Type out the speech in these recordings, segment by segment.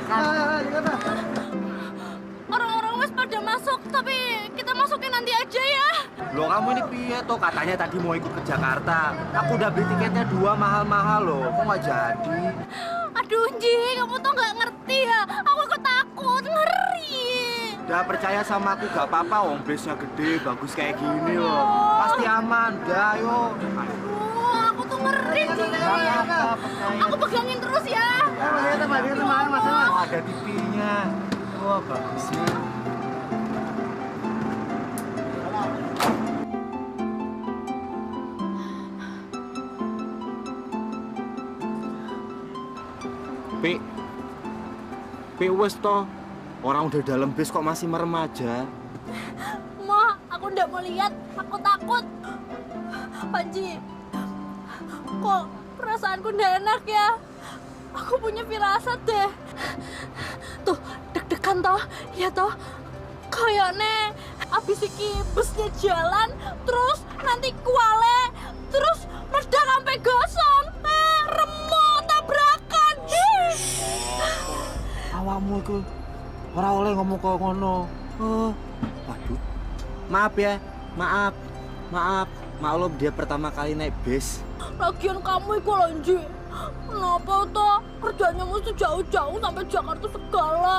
berangkat. Orang-orang wes pada masuk, tapi kita masukin nanti aja ya. Loh kamu ini piye toh? Katanya tadi mau ikut ke Jakarta. Aku udah beli tiketnya 2 mahal-mahal loh. Kok nggak jadi? Aduh, Ji, kamu tuh nggak ngerti ya. Aku ikut takut, ngeri. Udah percaya sama aku gak apa-apa, wong base-nya gede, bagus kayak gini loh. Pasti aman, udah ayo. Aku tuh ngeri, Ji. Aku pegangin terus ya. Oh, ada TV-nya. Wah, bagus nih. Pi wes toh. Orang udah dalam bis kok masih merem aja. Ma, aku nggak mau lihat. Aku takut. Panji, kok perasaanku nggak enak ya? Aku punya firasat deh. Tuh, deg-degan toh. Ya toh. Kayaknya abis iki busnya jalan, terus nanti kuale, terus meledak sampai gosong. Remuk, tabrakan. Awakmu iku ora oleh ngomong kok ngono. Waduh. Maaf ya. Maklum dia pertama kali naik bis. Lagian kamu iku lho, Nji. Kenapa toh kerjanya mesti jauh-jauh sampai Jakarta segala?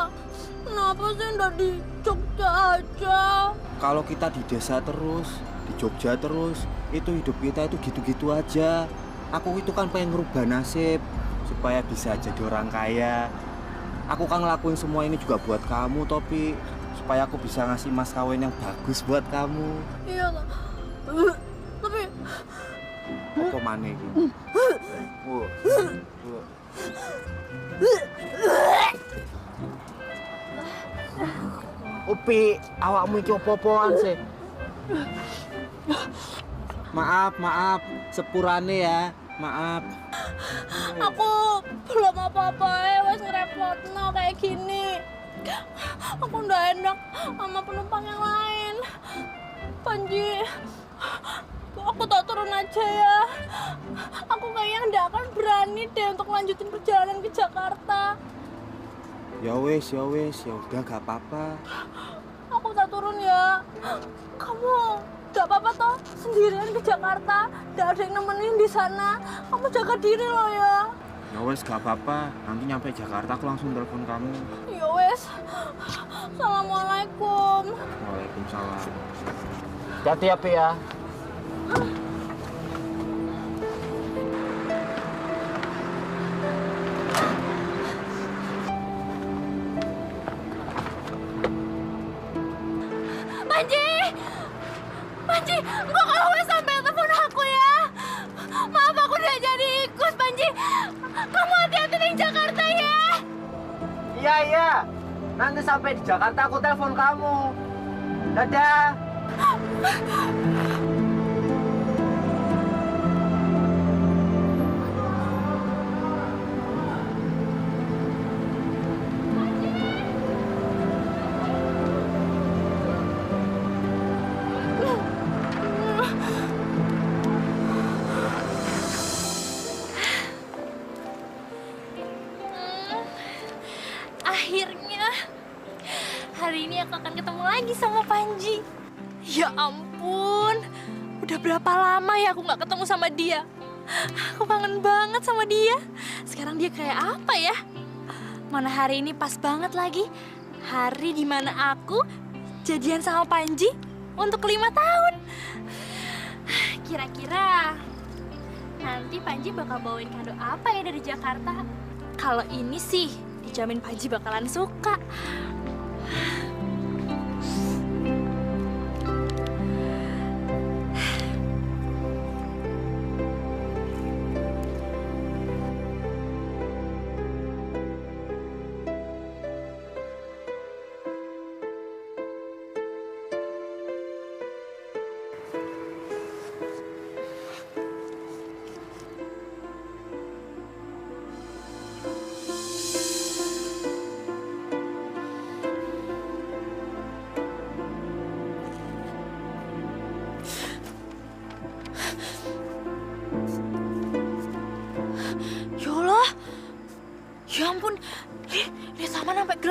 Kenapa sih nggak di Jogja aja? Kalau kita di desa terus, di Jogja terus, itu hidup kita itu gitu-gitu aja. Aku itu kan pengen ngerubah nasib supaya bisa jadi orang kaya. Aku kan ngelakuin semua ini juga buat kamu, Topi. Supaya aku bisa ngasih mas kawin yang bagus buat kamu. Iya lah. Tapi Apa maneh iki? Upi, awakmu iki opo-opoan sih? Maaf, sepurane ya. Maaf. aku belum apa-apa ya, wes ngerepotno kayak gini. Aku nggak enak sama penumpang yang lain. Panji, aku tak turun aja ya. Aku kayaknya nggak akan berani deh untuk lanjutin perjalanan ke Jakarta. Ya wes, ya udah gak apa-apa. Aku tak turun ya. Kamu nggak apa-apa toh sendirian ke Jakarta? Nggak ada yang nemenin di sana. Kamu jaga diri loh ya. Ya wes gak apa-apa. Nanti nyampe Jakarta aku langsung telepon kamu. Ya wes. Assalamualaikum. Waalaikumsalam. Hati-hati ya, Pi ya. Panji, enggak kalau wes sampai telepon aku ya. Maaf aku udah jadi ikut, Panji. Kamu hati-hati di Jakarta ya. Iya. Nanti sampai di Jakarta aku telepon kamu. Dadah. Akhirnya hari ini aku akan ketemu lagi sama Panji. Ya ampun, udah berapa lama ya aku nggak ketemu sama dia. Aku kangen banget sama dia. Sekarang dia kayak apa ya? Mana hari ini pas banget lagi. Hari dimana aku jadian sama Panji untuk 5 tahun. Kira-kira nanti Panji bakal bawain kado apa ya dari Jakarta? Kalau ini sih dijamin Panji bakalan suka.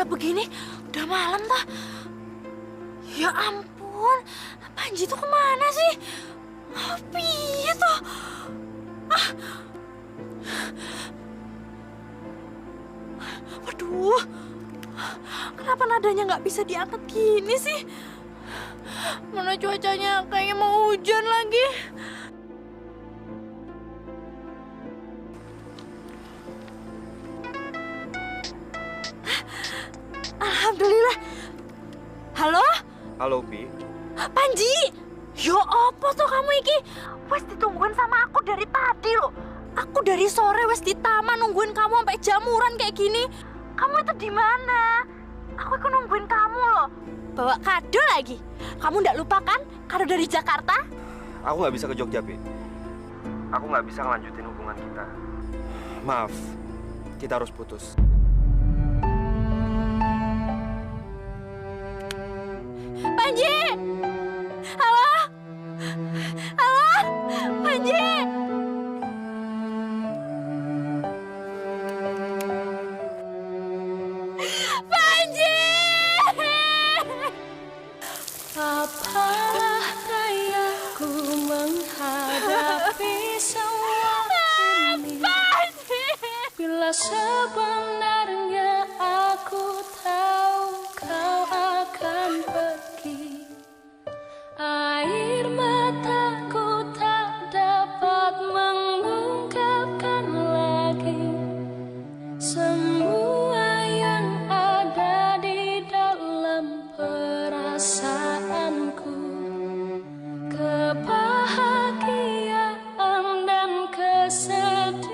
gelap begini? Udah malam tah. Ya ampun, Panji tuh kemana sih? Piye toh? Waduh, kenapa nadanya nggak bisa diangkat gini sih? Mana cuacanya kayaknya mau hujan lagi. Alhamdulillah. Halo? Halo, Pi. Panji! Yo apa tuh kamu iki? Wes ditungguin sama aku dari tadi loh. Aku dari sore wes di taman nungguin kamu sampai jamuran kayak gini. Kamu itu di mana? Aku ikut nungguin kamu loh. Bawa kado lagi. Kamu nggak lupa kan kado dari Jakarta? Aku nggak bisa ke Jogja, Pi. Aku nggak bisa ngelanjutin hubungan kita. Maaf, kita harus putus. Panji! Halo? Halo? Panji! Panji! Apalah dayaku menghadapi semua ini bila sebenarnya aku tahu kau akan pergi. Air mataku tak dapat mengungkapkan lagi semua yang ada di dalam perasaanku, kebahagiaan dan kesedihan.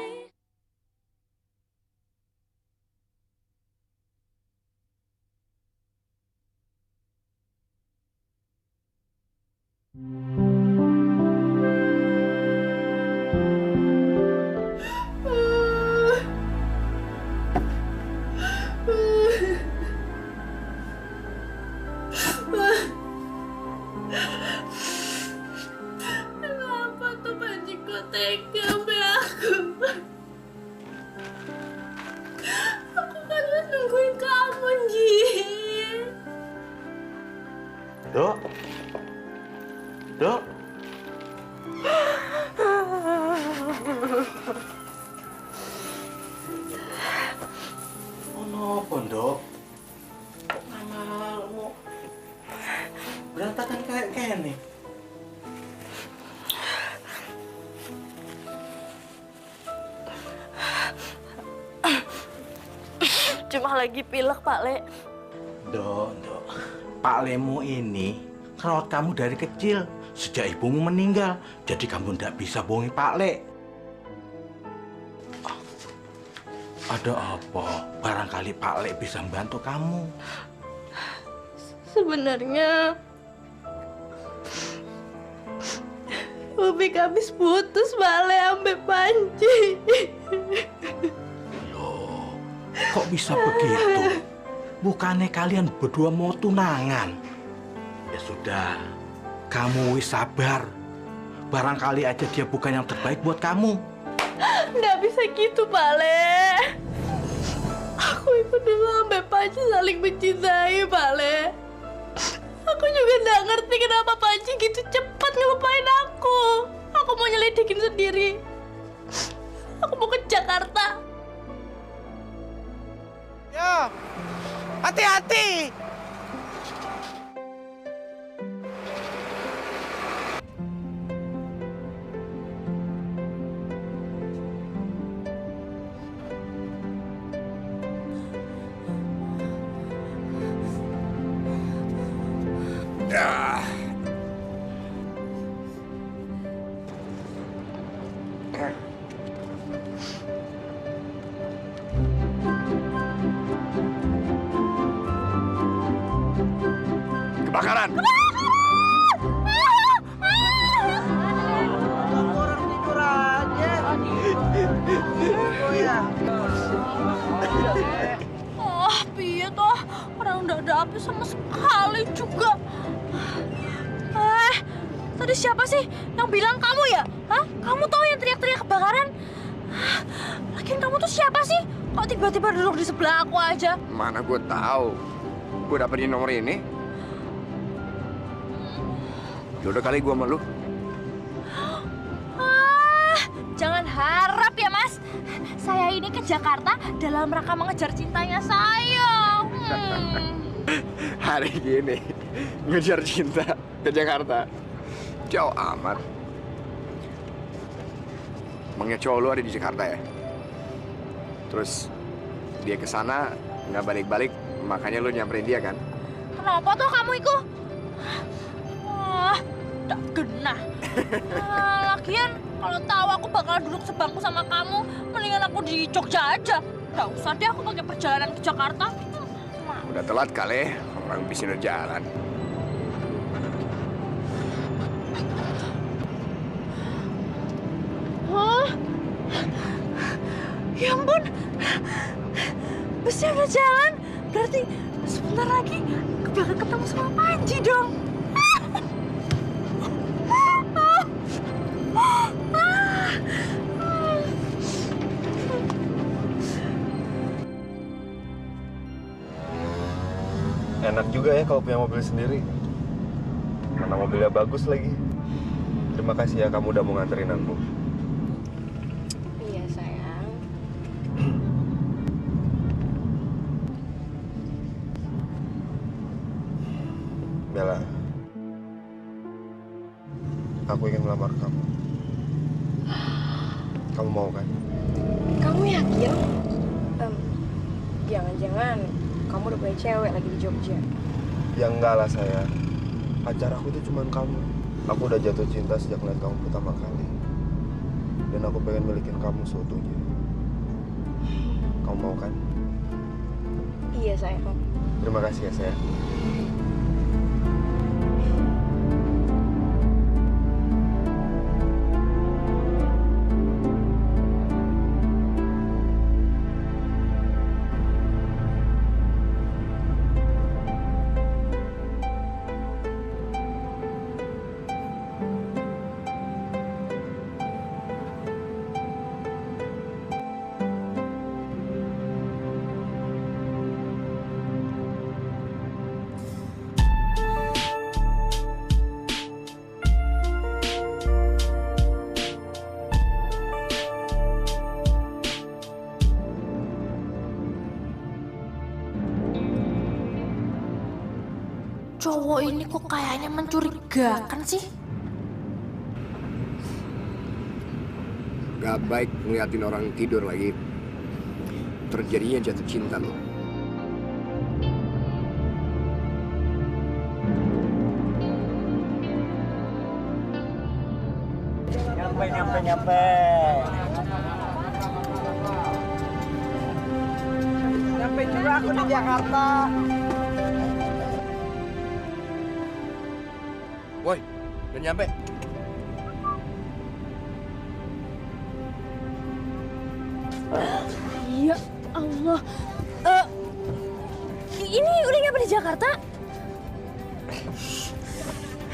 Kenapa tuh Panji kok tega sama aku? Aku kan harus nungguin kamu, Ji. Dok. Dok. Ono apa, Ndok? Kok ngamalmu berantakan kayak gini? Cuma lagi pilek, Pak Le. Ndok. Pak Lemu ini merawat kamu dari kecil. Sejak ibumu meninggal, jadi kamu ndak bisa bohongi Pak Le. Ada apa? Barangkali Pak Le bisa membantu kamu. Sebenarnya Umi habis putus Pak Le sampai Panji. Loh, kok bisa begitu? Bukannya kalian berdua mau tunangan? Ya sudah, kamu wis sabar. Barangkali aja dia bukan yang terbaik buat kamu. Nggak bisa gitu, Pak Le. Aku itu dulu sampai Panji saling mencintai, Pak Le. Aku juga nggak ngerti kenapa Panji gitu cepat ngelupain aku. Aku mau nyelidikin sendiri. Aku mau ke Jakarta. Yo, hati-hati. Kebakaran! Orang tidur aja. Oh ya. Piye toh? Orang udah ada api sama sekali juga. Tadi siapa sih yang bilang kamu ya? Hah? Kamu tahu yang teriak-teriak kebakaran? Lagian kamu tuh siapa sih? Kok tiba-tiba duduk di sebelah aku aja? Mana gue tahu. Gue dapetin nomor ini. Jodoh kali gue sama lu. Jangan harap ya, Mas. Saya ini ke Jakarta dalam rangka mengejar cintanya saya. Hari gini ngejar cinta ke Jakarta. Jauh amat. Emangnya cowok lu ada di Jakarta ya? Terus dia ke sana nggak balik-balik, makanya lu nyamperin dia kan? Kenapa tuh kamu itu? Wah, tak genah. Lagian kalau tahu aku bakal duduk sebangku sama kamu, mendingan aku di Jogja aja. Nggak usah deh aku pakai perjalanan ke Jakarta. Udah telat kali, orang bisnis udah jalan. Hah? Ya ampun, busnya udah jalan. Berarti sebentar lagi aku bakal ketemu sama Panji dong. Enak juga ya kalau punya mobil sendiri. Mana mobilnya bagus lagi. Terima kasih ya kamu udah mau nganterin aku. Iya sayang. Bella, aku ingin melamar kamu. Kamu mau kan? Kamu yakin? Jangan-jangan kamu udah punya cewek lagi di Jogja. Ya enggak lah sayang. Pacar aku itu cuma kamu. Aku udah jatuh cinta sejak ngeliat kamu pertama kali. Dan aku pengen milikin kamu seutuhnya. Kamu mau kan? Iya sayang. Terima kasih ya sayang. Cowok ini kok kayaknya mencurigakan sih? Gak baik ngeliatin orang tidur lagi. Terjadinya jatuh cinta loh. Nyampe. Nyampe juga aku di Jakarta. Woi, udah nyampe. Ya Allah. Ini udah nyampe di Jakarta?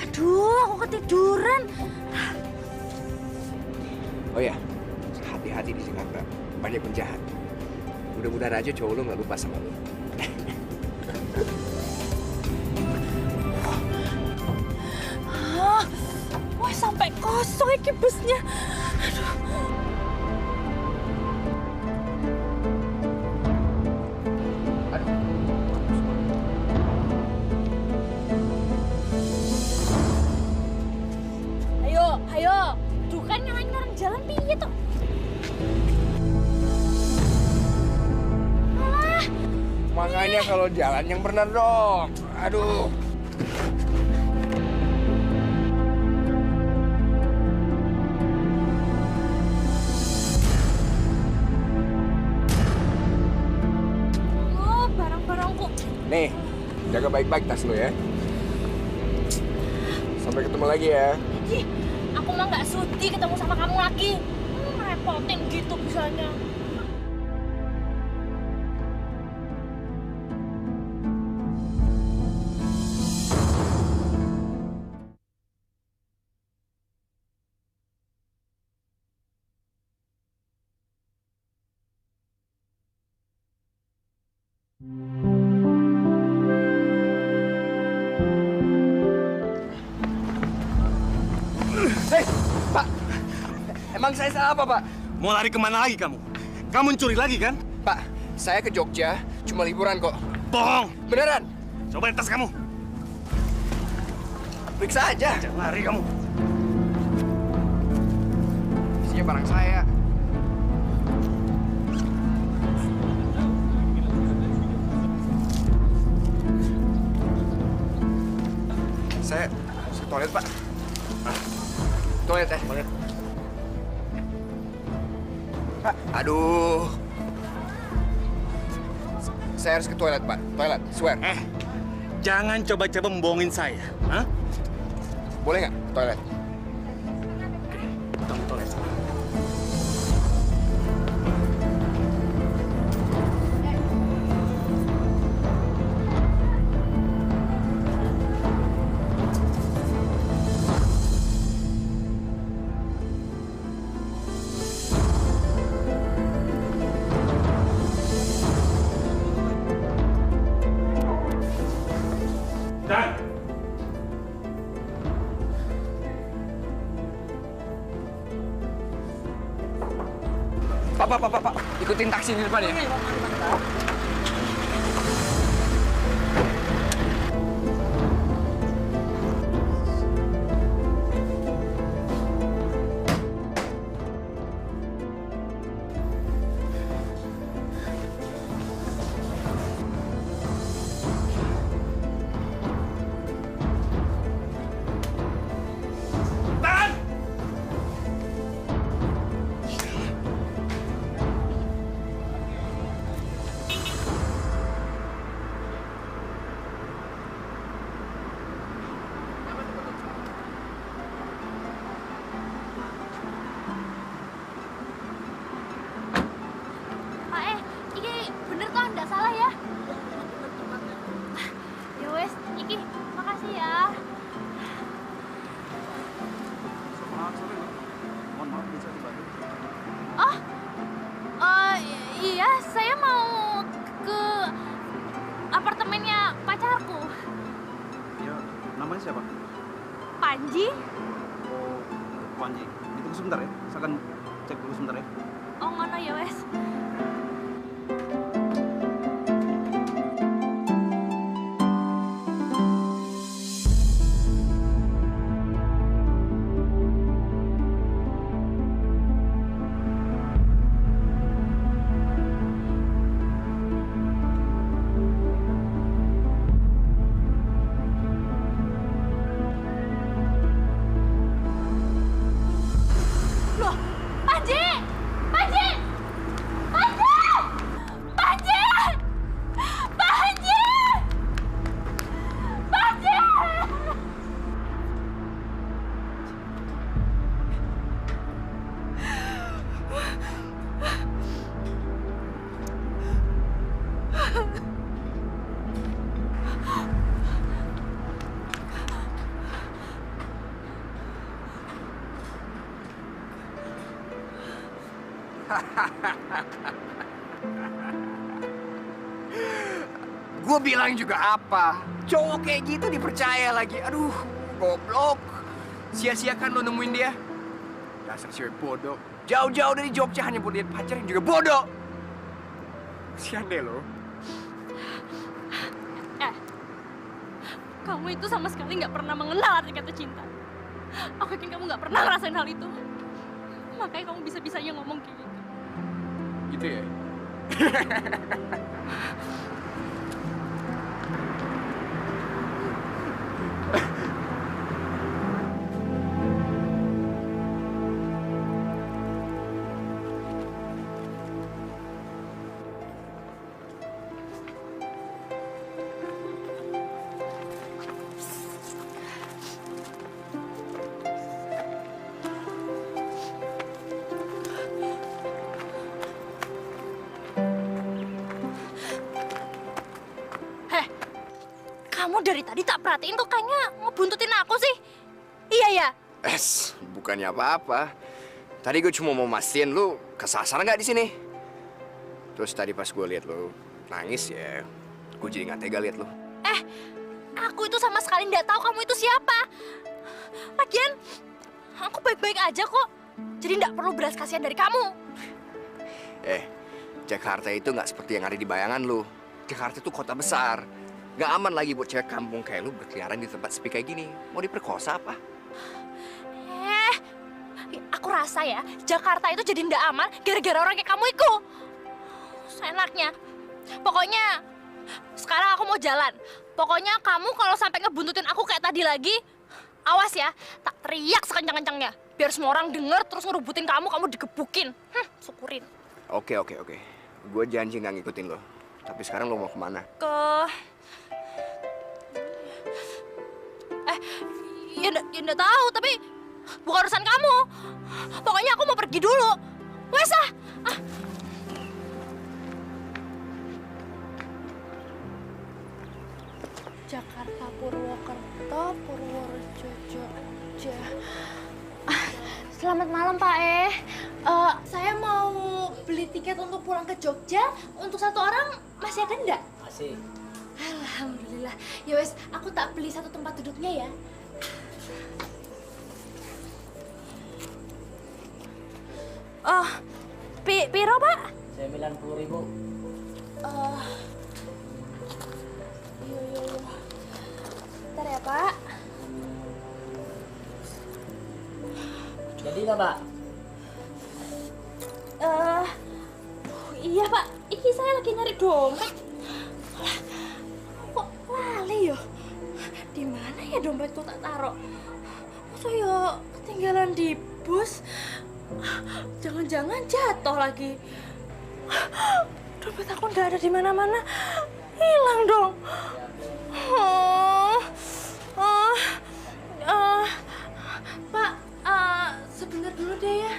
Aduh, aku ketiduran. Oh ya, hati-hati di Jakarta. Banyak penjahat. Mudah-mudahan aja cowok lu nggak lupa sama lu. Wah, sampai kosong iki busnya. Aduh. Ayo. Duh kan nyalain orang jalan piye tuh? Alah. Makanya kalau jalan yang benar dong. Aduh. Oh, barang-barangku. Nih, jaga baik-baik tas lu ya. Sampai ketemu lagi ya. Ih, aku mah nggak sudi ketemu sama kamu lagi. Repotin gitu bisanya. Hei, Pak. Emang saya salah apa, Pak? Mau lari kemana lagi kamu? Kamu mencuri lagi kan? Pak, saya ke Jogja cuma liburan kok. Bohong! Beneran? Coba tas kamu. Periksa aja. Jangan lari kamu. Isinya barang saya. Saya ke toilet, Pak. Toilet ya? Toilet. Pak, aduh. Saya harus ke toilet, Pak. Toilet, swear. Jangan coba-coba membohongin saya. Hah? Boleh nggak toilet? Kamu toilet. Dan Pak. Ikutin taksi di depan ya. Pak, iki bener kok, nggak salah ya? Ya wes, iki makasih ya. Oh, iya, saya mau ke apartemennya pacarku. Ya, namanya siapa? Panji. Oh, Panji. Ditunggu sebentar ya. Saya akan cek dulu sebentar ya. Oh, ngono ya wes. Loh, Panji! Panji! Panji! Panji! Panji! Panji! Gue bilang juga apa? Cowok kayak gitu dipercaya lagi. Aduh, goblok. Sia-siakan lo nemuin dia. Dasar cewek bodoh. Jauh-jauh dari Jogja hanya buat lihat pacar yang juga bodoh. Kasian deh lo. Kamu itu sama sekali nggak pernah mengenal arti kata cinta. Aku yakin kamu nggak pernah ngerasain hal itu. Makanya kamu bisa-bisanya ngomong kayak gitu. Gitu ya? Kamu dari tadi tak perhatiin kok kayaknya ngebuntutin aku sih. Iya ya? Bukannya apa-apa. Tadi gue cuma mau mastiin lu kesasar nggak di sini. Terus tadi pas gue lihat lu nangis ya, gue jadi nggak tega lihat lu. Aku itu sama sekali nggak tahu kamu itu siapa. Lagian, Aku baik-baik aja kok. Jadi nggak perlu belas kasihan dari kamu. Jakarta itu nggak seperti yang ada di bayangan lu. Jakarta itu kota besar. Nggak aman lagi buat cewek kampung kayak lu berkeliaran di tempat sepi kayak gini. Mau diperkosa apa? Aku rasa ya, Jakarta itu jadi nggak aman gara-gara orang kayak kamu itu. Seenaknya. Pokoknya, sekarang aku mau jalan. Pokoknya kamu kalau sampai ngebuntutin aku kayak tadi lagi, awas ya, tak teriak sekencang-kencangnya. Biar semua orang denger terus ngerubutin kamu digebukin. Syukurin. Oke. Gue janji nggak ngikutin lo. Tapi sekarang lo mau kemana? Ya nggak tahu, tapi bukan urusan kamu. Pokoknya aku mau pergi dulu. Wes ah. Jakarta, Purwokerto, Purworejo, Jogja. Selamat malam Pak saya mau beli tiket untuk pulang ke Jogja. Untuk satu orang masih ada enggak? Masih. Alhamdulillah. Ya wes, aku tak beli satu tempat duduknya ya. Piro Pak? 90.000. Iya. Bentar ya Pak. Jadi nggak, Pak? Iya Pak, iki saya lagi nyari dompet. Kok lali ya? Di mana ya dompetku tak taruh? Masa ya ketinggalan di bus? Jangan-jangan jatuh lagi. Dompet aku nggak ada di mana-mana. Hilang dong. Pak, sebentar dulu deh ya.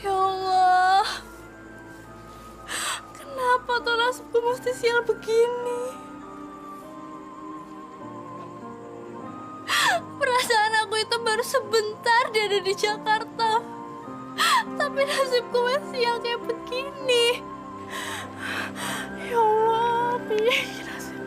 Ya Allah, kenapa tuh nasibku mesti sial begini? Perasaan aku itu baru sebentar dia ada di Jakarta, tapi nasibku masih sial kayak begini. Ya Allah, piye nasibku?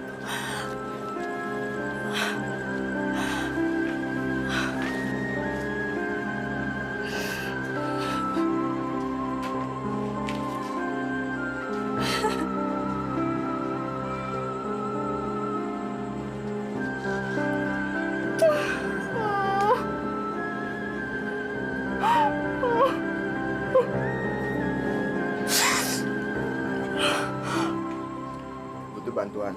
Butuh bantuan.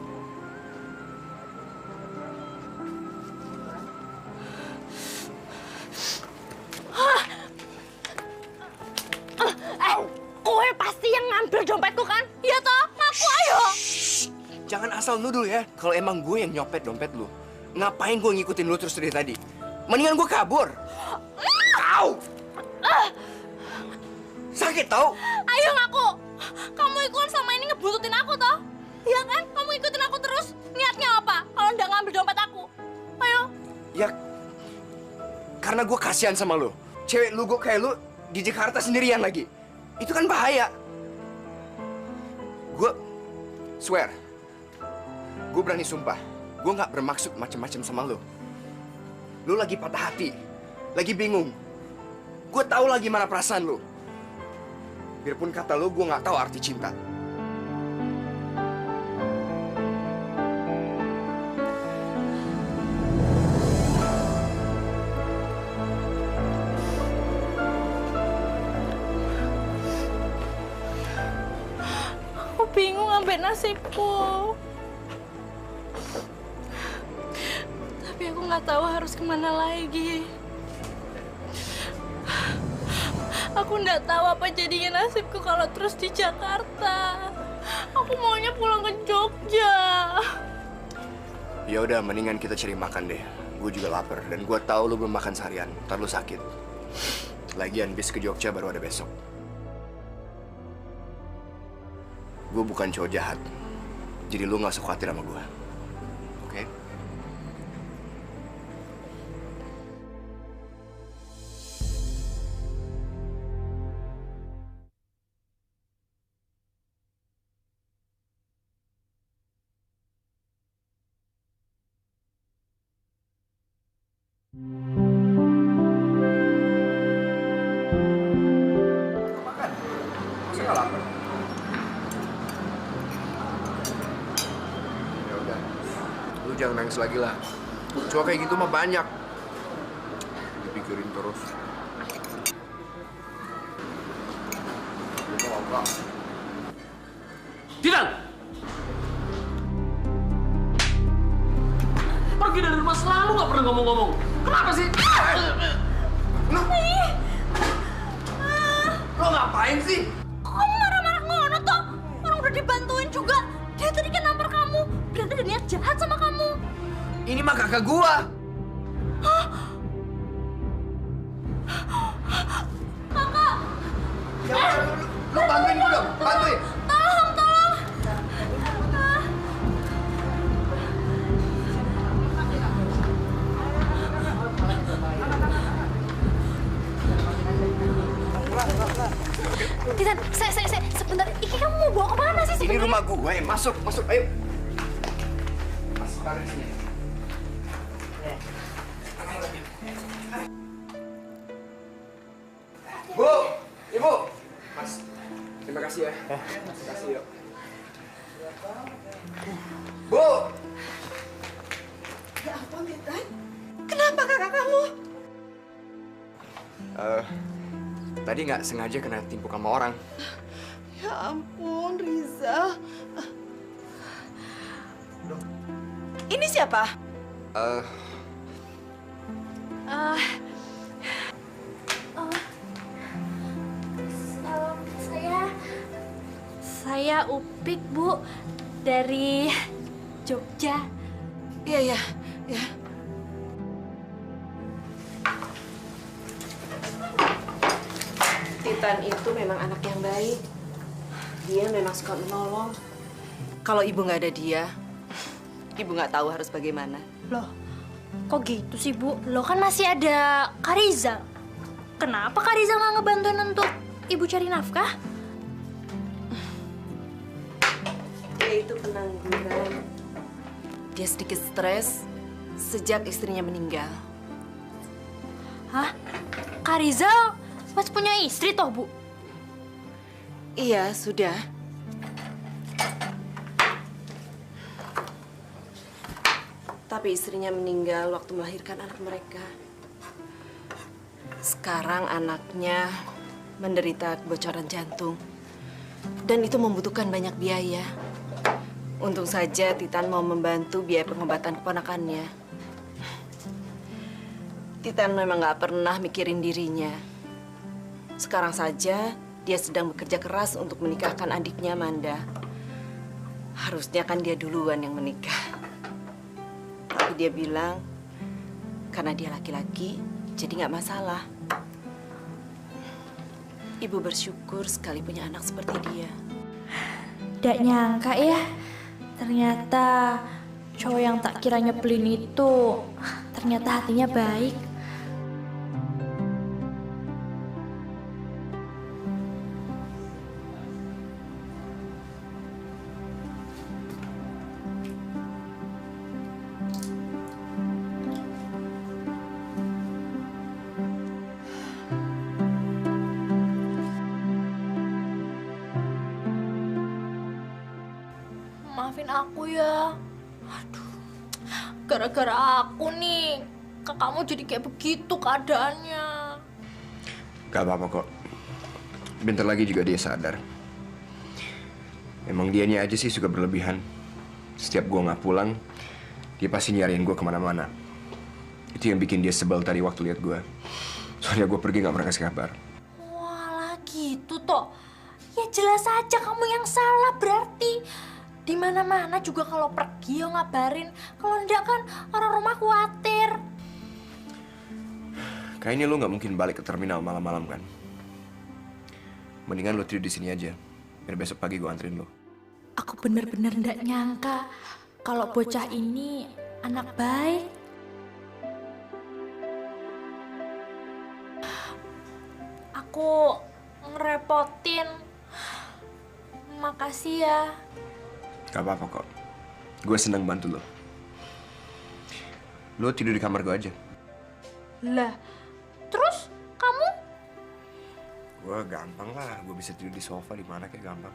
Kowe pasti yang ngambil dompetku kan? Iya toh? Ngaku ayo. Jangan asal nuduh ya. Kalau emang gue yang nyopet dompet lu, ngapain gue ngikutin lu terus dari tadi? Mendingan gue kabur. Au! Sakit tau? Ayo ngaku. Kamu itu kan sama ini ngebuntutin aku toh? Iya kan? Kamu ikutin aku terus. Niatnya apa? Kalau nggak ngambil dompet aku. Ayo. Ya, karena gue kasihan sama lu. Cewek lu gue kayak lu di Jakarta sendirian lagi. Itu kan bahaya. Gue swear, gue berani sumpah, gue nggak bermaksud macem-macem sama lu. Lu lagi patah hati, lagi bingung. Gue tahu lagi mana perasaan lu. Biarpun kata lu, gue nggak tahu arti cinta. Aku bingung ngambil nasibku. Tapi aku nggak tahu harus kemana lagi. Aku nggak tahu apa jadinya nasibku kalau terus di Jakarta. Aku maunya pulang ke Jogja. Ya udah, mendingan kita cari makan deh. Gue juga lapar dan gue tahu lu belum makan seharian. Ntar lu sakit. Lagian bis ke Jogja baru ada besok. Gue bukan cowok jahat, jadi lu nggak usah khawatir sama gue, oke? Makan. Masa nggak lapar? Ya udah, lu jangan nangis lagi lah. Cuma kayak gitu mah banyak. Dipikirin terus. Lu apa? Titan! Pergi dari rumah selalu nggak pernah ngomong-ngomong. Kenapa sih? Lo ngapain sih? Kok kamu marah-marah ngono toh? Orang udah dibantuin juga. Dia tadi kan nampar kamu. Berarti ada niat jahat sama kamu. Ini mah kakak gua. Kakak! Ya udah, lu bantuin gua dong, bantuin. Tolong, tolong! Titan, saya, sebentar. Iki kamu mau bawa kemana sih Ini sebenarnya? rumah gue, masuk, ayo. Mas, taruh di sini. Bu, Ibu. Mas, terima kasih ya. Terima kasih yuk. Bu. Ya ampun, Titan. Kenapa kakak kamu? Tadi nggak sengaja kena timpuk sama orang. Ya ampun, Riza. Ini siapa? Saya Upik, Bu, dari Jogja. Iya. Titan itu memang anak yang baik. Dia memang suka menolong. Kalau ibu nggak ada dia, ibu nggak tahu harus bagaimana. Loh, kok gitu sih, Bu? Lo kan masih ada Kariza. Kenapa Kariza nggak ngebantuin untuk Ibu cari nafkah? Dia itu pengangguran. Dia sedikit stres sejak istrinya meninggal. Hah? Kariza masih punya istri toh, Bu? Iya, sudah. Tapi istrinya meninggal waktu melahirkan anak mereka. Sekarang anaknya menderita kebocoran jantung. Dan itu membutuhkan banyak biaya. Untung saja Titan mau membantu biaya pengobatan keponakannya. Titan memang nggak pernah mikirin dirinya. Sekarang saja dia sedang bekerja keras untuk menikahkan adiknya, Amanda. Harusnya kan dia duluan yang menikah. Tapi dia bilang, karena dia laki-laki, jadi nggak masalah. Ibu bersyukur sekali punya anak seperti dia. Nggak nyangka ya, ternyata cowok yang tak kira nyebelin itu ternyata hatinya baik. Maafin aku ya. Aduh, gara-gara aku nih, kakakmu jadi kayak begitu keadaannya. Gak apa-apa kok. Bentar lagi juga dia sadar. Emang dianya aja sih suka berlebihan. Setiap gua nggak pulang, dia pasti nyariin gua kemana-mana. Itu yang bikin dia sebel tadi waktu lihat gua. Soalnya gua pergi nggak pernah kasih kabar. Walah gitu toh. Ya jelas aja kamu yang salah berarti. Di mana-mana juga kalau pergi ya ngabarin. Kalau enggak kan orang rumah khawatir. Kayaknya lu nggak mungkin balik ke terminal malam-malam kan? Mendingan lu tidur di sini aja. Biar besok pagi gua anterin lu. Aku bener-bener nggak nyangka kalau bocah ini anak baik. Aku ngerepotin. Makasih ya. Gak apa-apa kok. Gue seneng bantu lo. Lo tidur di kamar gue aja. Lah, terus kamu? Gue gampang lah, gue bisa tidur di sofa di mana kayak gampang.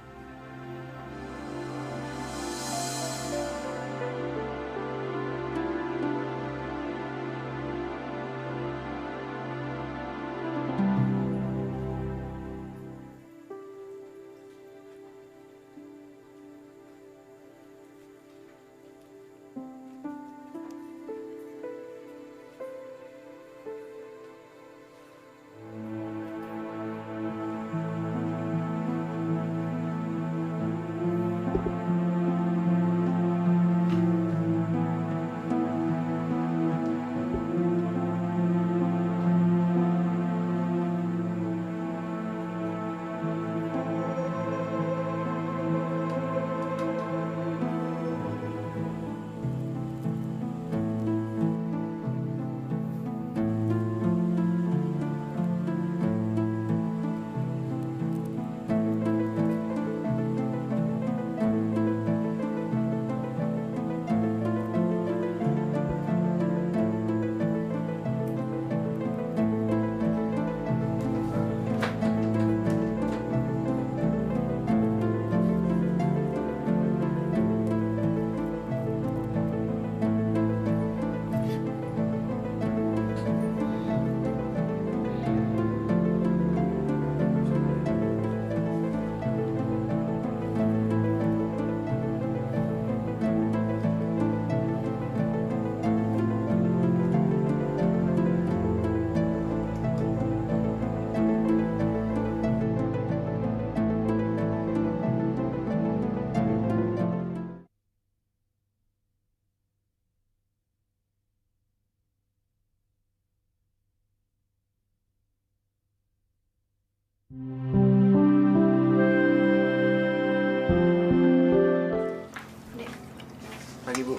Pagi, Bu.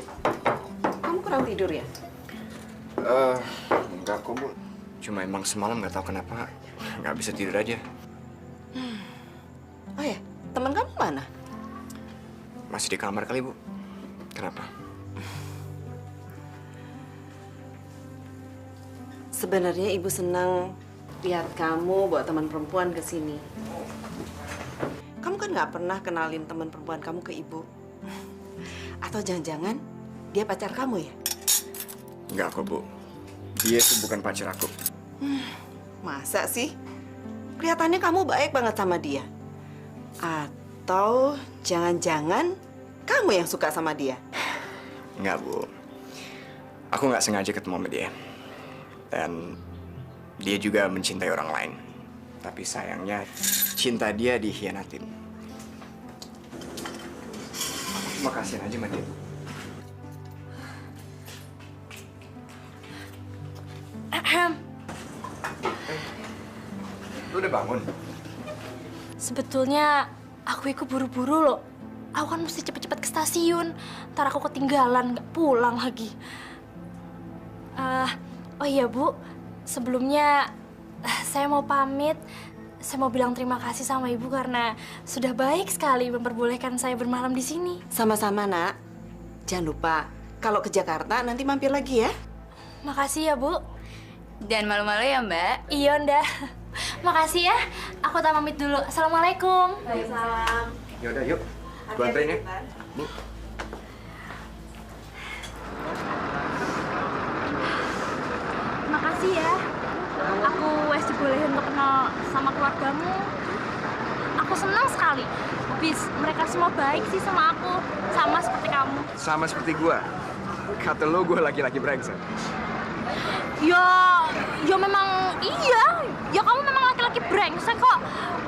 Kamu kurang tidur ya? Enggak kok, Bu. Cuma emang semalam nggak tahu kenapa nggak bisa tidur aja. Oh ya, teman kamu mana? Masih di kamar kali, Bu. Kenapa? Sebenarnya Ibu senang lihat kamu bawa teman perempuan ke sini. Kamu kan nggak pernah kenalin teman perempuan kamu ke Ibu. Atau jangan-jangan dia pacar kamu ya? Enggak kok, Bu. Dia itu bukan pacar aku. Masa sih? Kelihatannya kamu baik banget sama dia. Atau jangan-jangan kamu yang suka sama dia? Enggak, Bu. Aku nggak sengaja ketemu sama dia. Dan dia juga mencintai orang lain. Tapi sayangnya cinta dia dikhianatin. Makasih aja sama dia. Lu udah bangun? Sebetulnya aku ikut buru-buru loh. Aku kan mesti cepet-cepet ke stasiun. Ntar aku ketinggalan, nggak pulang lagi. Oh iya, Bu. Sebelumnya saya mau pamit. Saya mau bilang terima kasih sama Ibu karena sudah baik sekali memperbolehkan saya bermalam di sini. Sama-sama, Nak. Jangan lupa, kalau ke Jakarta nanti mampir lagi ya. Makasih ya, Bu. Dan malu-malu ya, Mbak. Iya, Nda. Makasih ya. Aku tak pamit dulu. Assalamualaikum. Waalaikumsalam. Yaudah, yuk. Gua anterin ya. Bu. Makasih ya. Aku wes dibolehin untuk kenal sama keluargamu. Aku senang sekali. Habis mereka semua baik sih sama aku. Sama seperti kamu. Sama seperti gua. Kata lo gua laki-laki brengsek. Ya memang iya. Ya kamu memang laki-laki brengsek kok.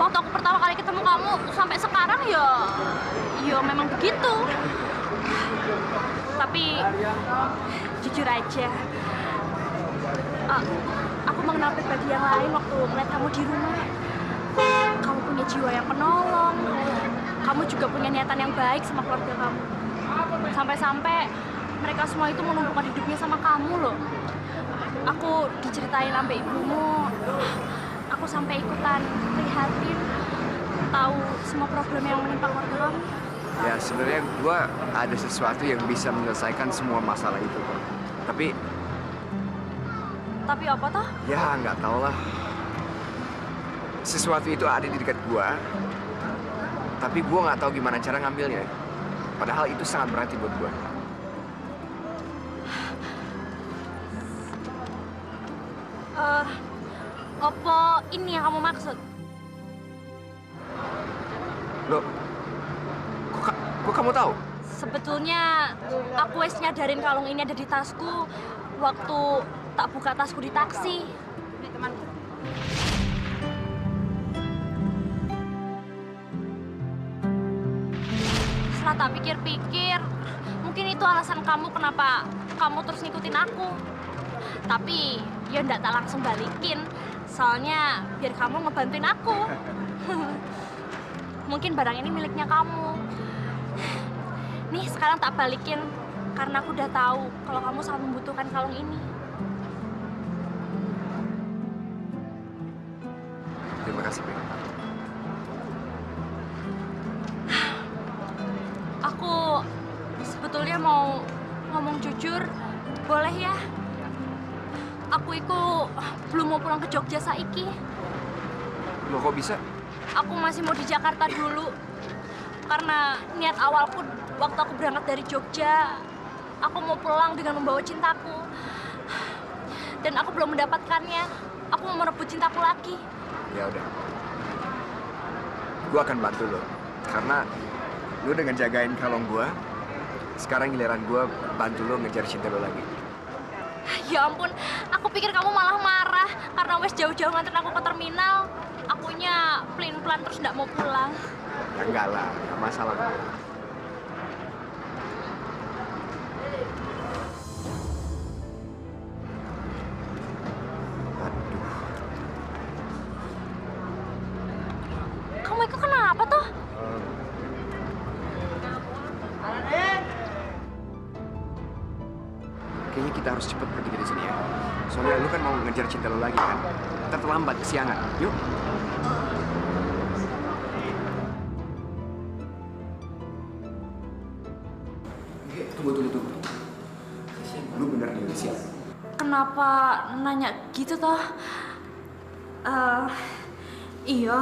Waktu aku pertama kali ketemu kamu sampai sekarang ya memang begitu. Tapi jujur aja, aku mengenal pribadi yang lain waktu melihat kamu di rumah. Kamu punya jiwa yang penolong. Kamu juga punya niatan yang baik sama keluarga kamu. Sampai-sampai mereka semua itu menumpukan hidupnya sama kamu loh. Aku diceritain sampai ibumu. Aku sampai ikutan prihatin, tahu semua problem yang menimpa keluarga kamu. Ya sebenarnya gua ada sesuatu yang bisa menyelesaikan semua masalah itu kok. Tapi Tapi apa toh? Ya, nggak tau lah. Sesuatu itu ada di dekat gua, tapi gua nggak tahu gimana cara ngambilnya. Padahal itu sangat berarti buat gua. Apa ini yang kamu maksud? Loh, kok kamu tahu? Sebetulnya aku wes nyadarin kalung ini ada di tasku waktu tak buka tasku di taksi. Setelah tak pikir-pikir, mungkin itu alasan kamu kenapa kamu terus ngikutin aku. Tapi ya ndak tak langsung balikin, soalnya biar kamu ngebantuin aku. Mungkin barang ini miliknya kamu. Nih sekarang tak balikin karena aku udah tahu kalau kamu sangat membutuhkan kalung ini. Terima kasih, Bek. Aku sebetulnya mau ngomong jujur, boleh ya? Aku itu belum mau pulang ke Jogja saiki. Loh, kok bisa? Aku masih mau di Jakarta dulu. Karena niat awalku waktu aku berangkat dari Jogja, aku mau pulang dengan membawa cintaku. Dan aku belum mendapatkannya. Aku mau merebut cintaku lagi. Ya udah. Gua akan bantu lo. Karena lo dengan jagain kalung gua, sekarang giliran gua bantu lo ngejar cinta lo lagi. Ya ampun, aku pikir kamu malah marah karena wes jauh-jauh nganterin aku ke terminal. Akunya pelin-pelan terus nggak mau pulang. Ya enggak lah, nggak masalah. Kamu itu kenapa toh? Kayaknya kita harus cepet pergi dari sini ya. Soalnya lu kan mau ngejar cinta lu lagi kan. Ntar terlambat, kesiangan. Yuk. Tunggu. Lu bener nih, siap. Kenapa nanya gitu toh? Iya.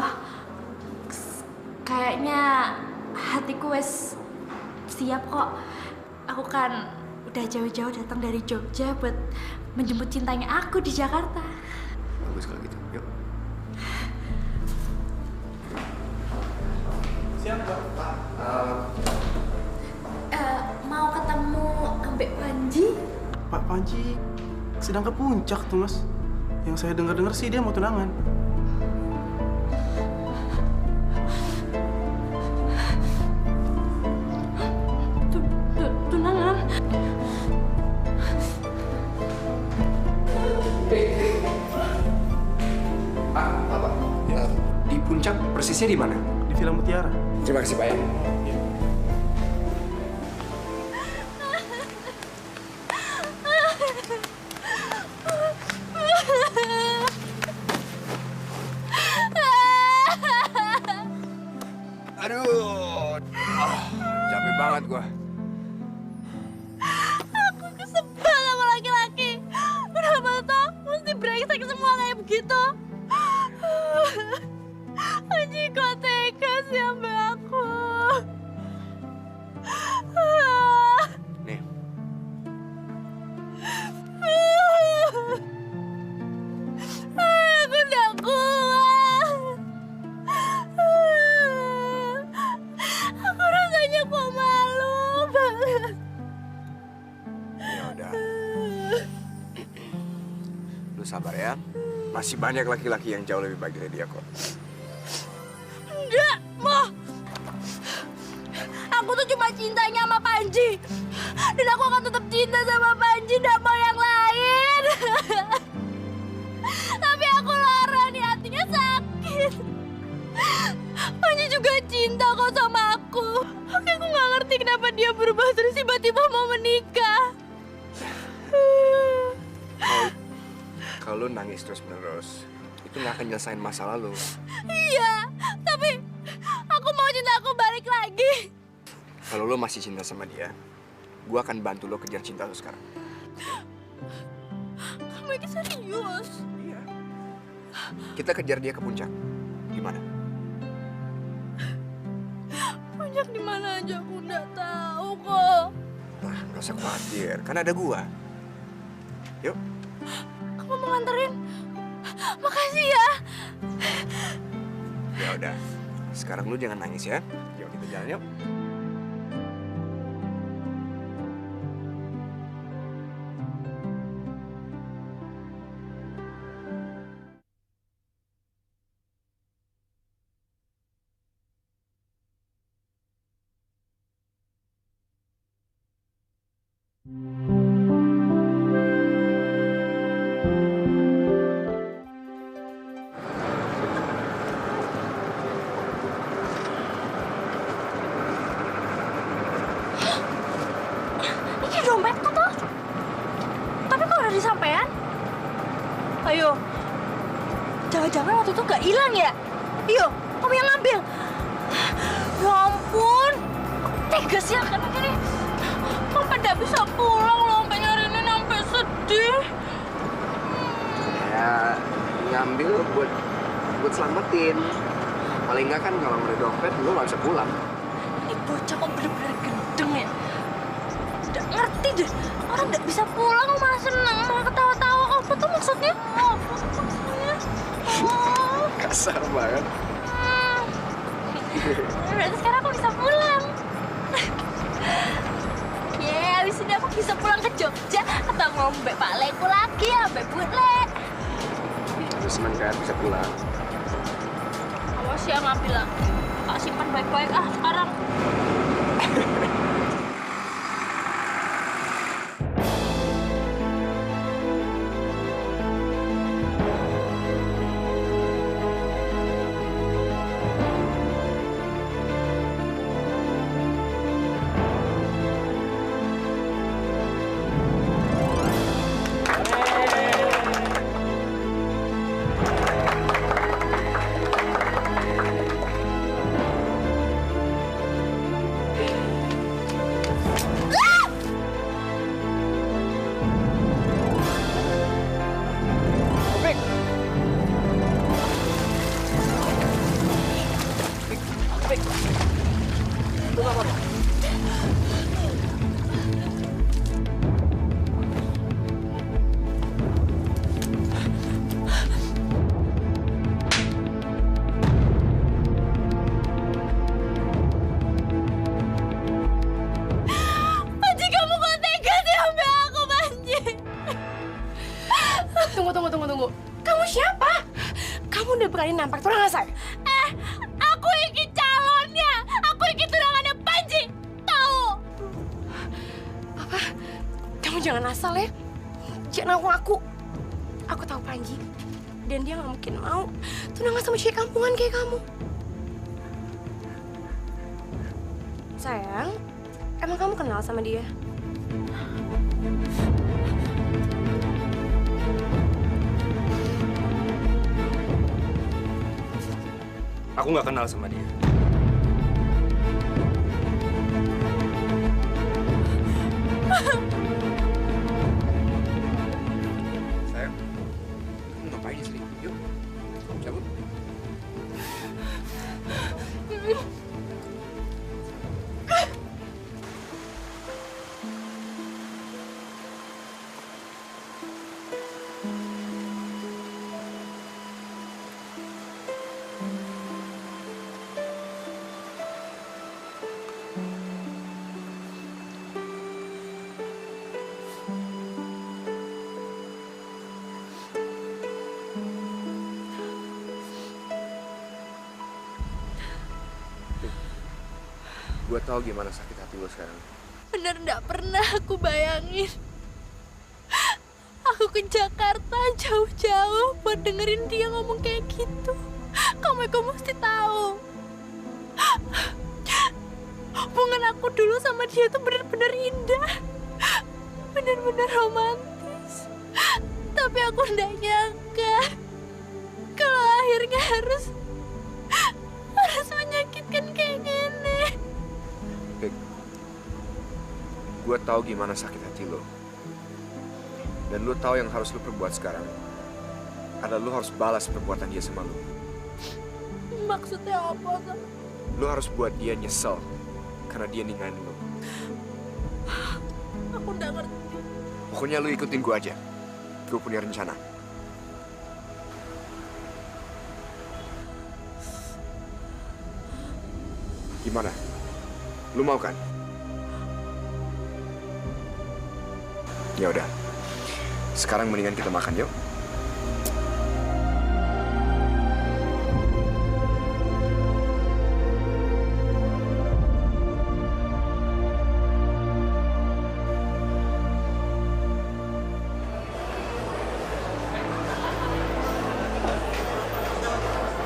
Kayaknya hatiku wes siap kok. Aku kan udah jauh-jauh datang dari Jogja buat menjemput cintanya aku di Jakarta. Bagus kalau gitu, yuk. Siap, Pak. Mau ketemu Ambek Panji? Pak Panji sedang ke puncak tuh, Mas. Yang saya dengar-dengar sih dia mau tunangan. Tunangan? Apa? Ya, di puncak persisnya di mana? Di Villa Mutiara. Terima kasih, Pak ya. Aduh, capek banget gua. Aku kesebel sama laki-laki. Kenapa toh mesti brengsek semua kayak begitu? Panji kok tega sih sama aku? Nih. Aku udah kuat. Aku rasanya kok malu banget. Ya udah. Lu sabar ya. Masih banyak laki-laki yang jauh lebih baik dari dia kok. Enggak, Mo. Aku tuh cuma cintanya sama Panji. Dan aku akan tetap cinta sama Panji, nggak mau yang lain. Tapi aku lara nih, hatinya sakit. Panji juga cinta kok sama aku. Aku nggak ngerti kenapa dia berubah terus tiba-tiba mau menikah. Kalau lu nangis terus-menerus, itu nggak akan nyelesain masalah lu. Iya, tapi aku mau cinta aku balik lagi. Kalau lu masih cinta sama dia, gua akan bantu lu kejar cinta lu sekarang. Kamu Mike serius. Iya. Kita kejar dia ke puncak. Gimana? Puncak di mana aja aku nggak tahu kok. Nah, nggak usah khawatir, kan ada gua. Yuk. Kamu mau nganterin? Makasih ya. Ya udah. Sekarang lu jangan nangis ya. Yuk kita jalan yuk. Ini dompetku tuh. Tapi kok udah disampean? Ayo. Jangan-jangan waktu itu gak hilang ya? Iyo, kamu yang ngambil. Ya ampun. Tegas ya kan ini. Sampai gak bisa pulang loh. Sampai nyariin sampai sedih. Ya, ngambil buat selamatin. Paling nggak kan kalau nggak ada dompet, lu nggak bisa pulang. Ini bocah kok bener-bener gendeng ya? Udah ngerti deh. Orang nggak bisa pulang malah seneng, malah ketawa-tawa. Apa tuh maksudnya? Apa tuh maksudnya? Oh. Kasar banget. Berarti sekarang aku bisa pulang. Abis ini aku bisa pulang ke Jogja atau ngombe Pak Leku lagi ya, Mbak Butle. Lu seneng kan bisa pulang? Awas ya ngambil lagi. Tak simpan baik-baik sekarang. Tunggu. Kamu siapa? Kamu udah berani nampar tunangan saya? Aku ini calonnya. Aku ini tunangannya Panji. Tahu? Apa? Kamu jangan asal ya. Jangan ngaku. Aku tahu Panji. Dan dia nggak mungkin mau tunangan sama cewek kampungan kayak kamu. Sayang, emang kamu kenal sama dia? Aku nggak kenal sama dia. Sayang, kamu ngapain sih? Yuk, cabut. Gue tau gimana sakit hati lo sekarang. Bener nggak pernah aku bayangin. Aku ke Jakarta jauh-jauh buat dengerin dia ngomong kayak gitu. Kamu mesti tahu. Hubungan aku dulu sama dia tuh bener-bener indah. Bener-bener romantis. Tapi aku nggak nyangka kalau akhirnya harus menyakitkan kayak gini. Gue tahu gimana sakit hati lo. Dan lu tahu yang harus lu perbuat sekarang adalah lu harus balas perbuatan dia sama lu. Maksudnya apa, Kak? Lu harus buat dia nyesel karena dia ninggalin lu. Aku nggak ngerti. Pokoknya lu ikutin gua aja. Gua punya rencana. Gimana? Lu mau kan? Ya udah. Sekarang mendingan kita makan yuk.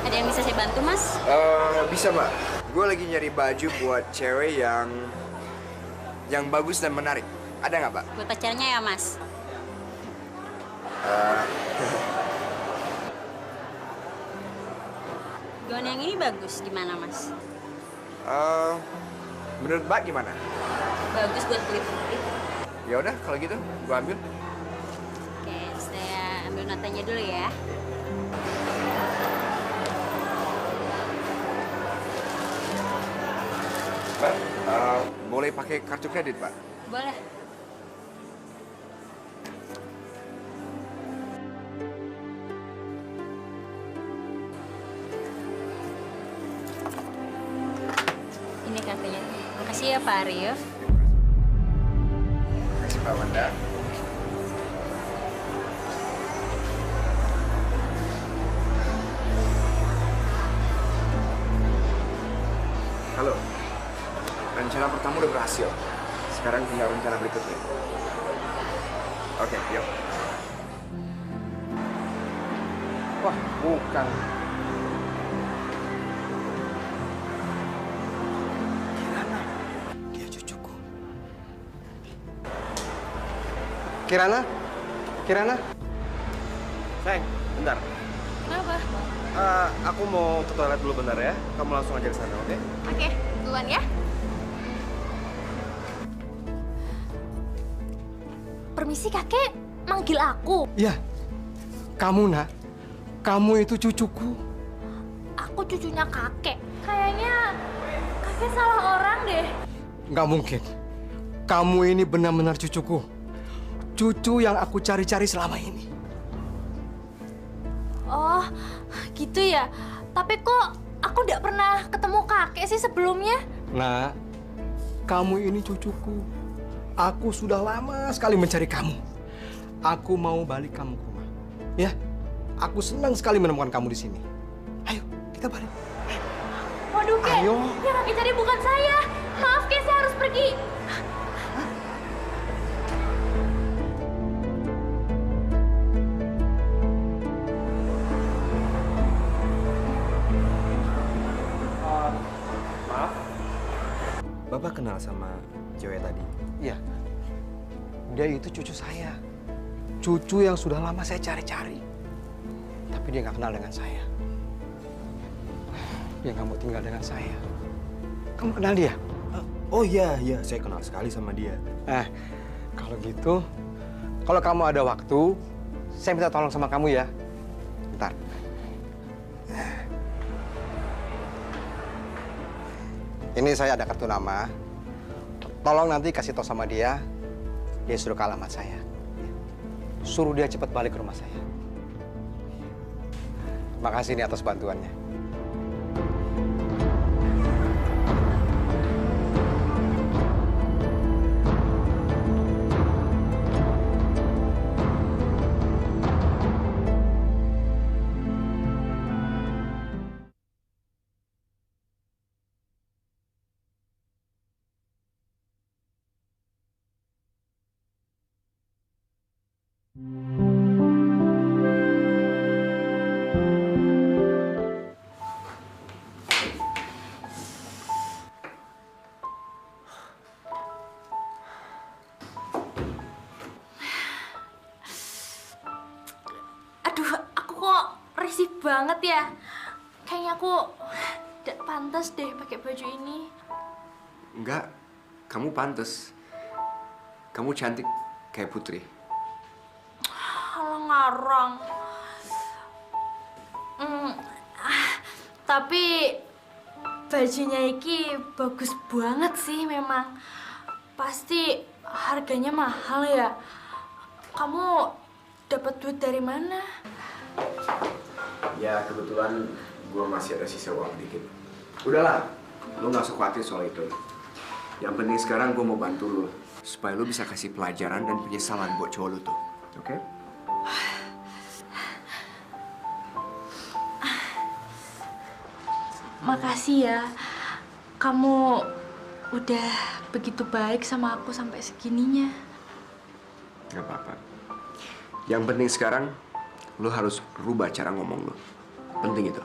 Ada yang bisa saya bantu, Mas? Bisa, Mbak. Gue lagi nyari baju buat cewek yang bagus dan menarik. Ada nggak, Mbak? Buat pacarnya ya, Mas? Gaun yang ini bagus, gimana, Mas? Menurut Mbak gimana? Bagus buat kulit putih. Ya udah, kalau gitu gue ambil. Oke, saya ambil notanya dulu ya. Mbak, boleh pakai kartu kredit, Pak? Boleh. Ini kartunya. Makasih ya, Pak Arif. Makasih, Mbak Wanda. Halo. Rencana pertama udah berhasil. Sekarang tinggal rencana berikutnya. Oke, yuk. Wah, bukan. Kirana, dia cucuku. Kirana, Kirana. Sayang, bentar. Kenapa? Aku mau ke toilet dulu bentar ya. Kamu langsung aja ke sana, oke? Oke, duluan ya. Permisi, kakek. Manggil aku. Iya, kamu nak. Kamu itu cucuku. Aku cucunya kakek. Kayaknya kakek salah orang deh. Nggak mungkin. Kamu ini benar-benar cucuku. Cucu yang aku cari-cari selama ini. Oh, gitu ya. Tapi kok aku nggak pernah ketemu kakek sih sebelumnya? Nah, kamu ini cucuku. Aku sudah lama sekali mencari kamu. Aku mau balik kamu ke rumah. Ya, aku senang sekali menemukan kamu di sini. Ayo, kita balik. Waduh, Kek. Ayo. Yang kakek cari bukan saya. Maaf, Kek, saya harus pergi. Maaf. Bapak kenal sama cewek tadi? Iya. Dia itu cucu saya. Cucu yang sudah lama saya cari-cari. Tapi dia nggak kenal dengan saya. Dia nggak mau tinggal dengan saya. Kamu kenal dia? Oh iya, saya kenal sekali sama dia. Kalau gitu, kalau kamu ada waktu, saya minta tolong sama kamu ya. Bentar. Ini saya ada kartu nama. Tolong nanti kasih tahu sama dia suruh ke alamat saya. Suruh dia cepat balik ke rumah saya. Makasih nih atas bantuannya. Aduh, aku kok risih banget ya. Kayaknya aku tidak pantas deh pakai baju ini. Enggak, kamu pantas. Kamu cantik kayak Putri. sekarang. Tapi bajunya iki bagus banget sih memang. Pasti harganya mahal ya. Kamu dapat duit dari mana? Ya kebetulan gue masih ada sisa uang dikit. Udahlah, lu nggak usah khawatir soal itu. Yang penting sekarang gue mau bantu lu supaya lu bisa kasih pelajaran dan penyesalan buat cowok lu tuh, oke? Makasih ya, kamu udah begitu baik sama aku sampai segininya. Gak apa-apa. Yang penting sekarang, lu harus rubah cara ngomong lu. Penting itu.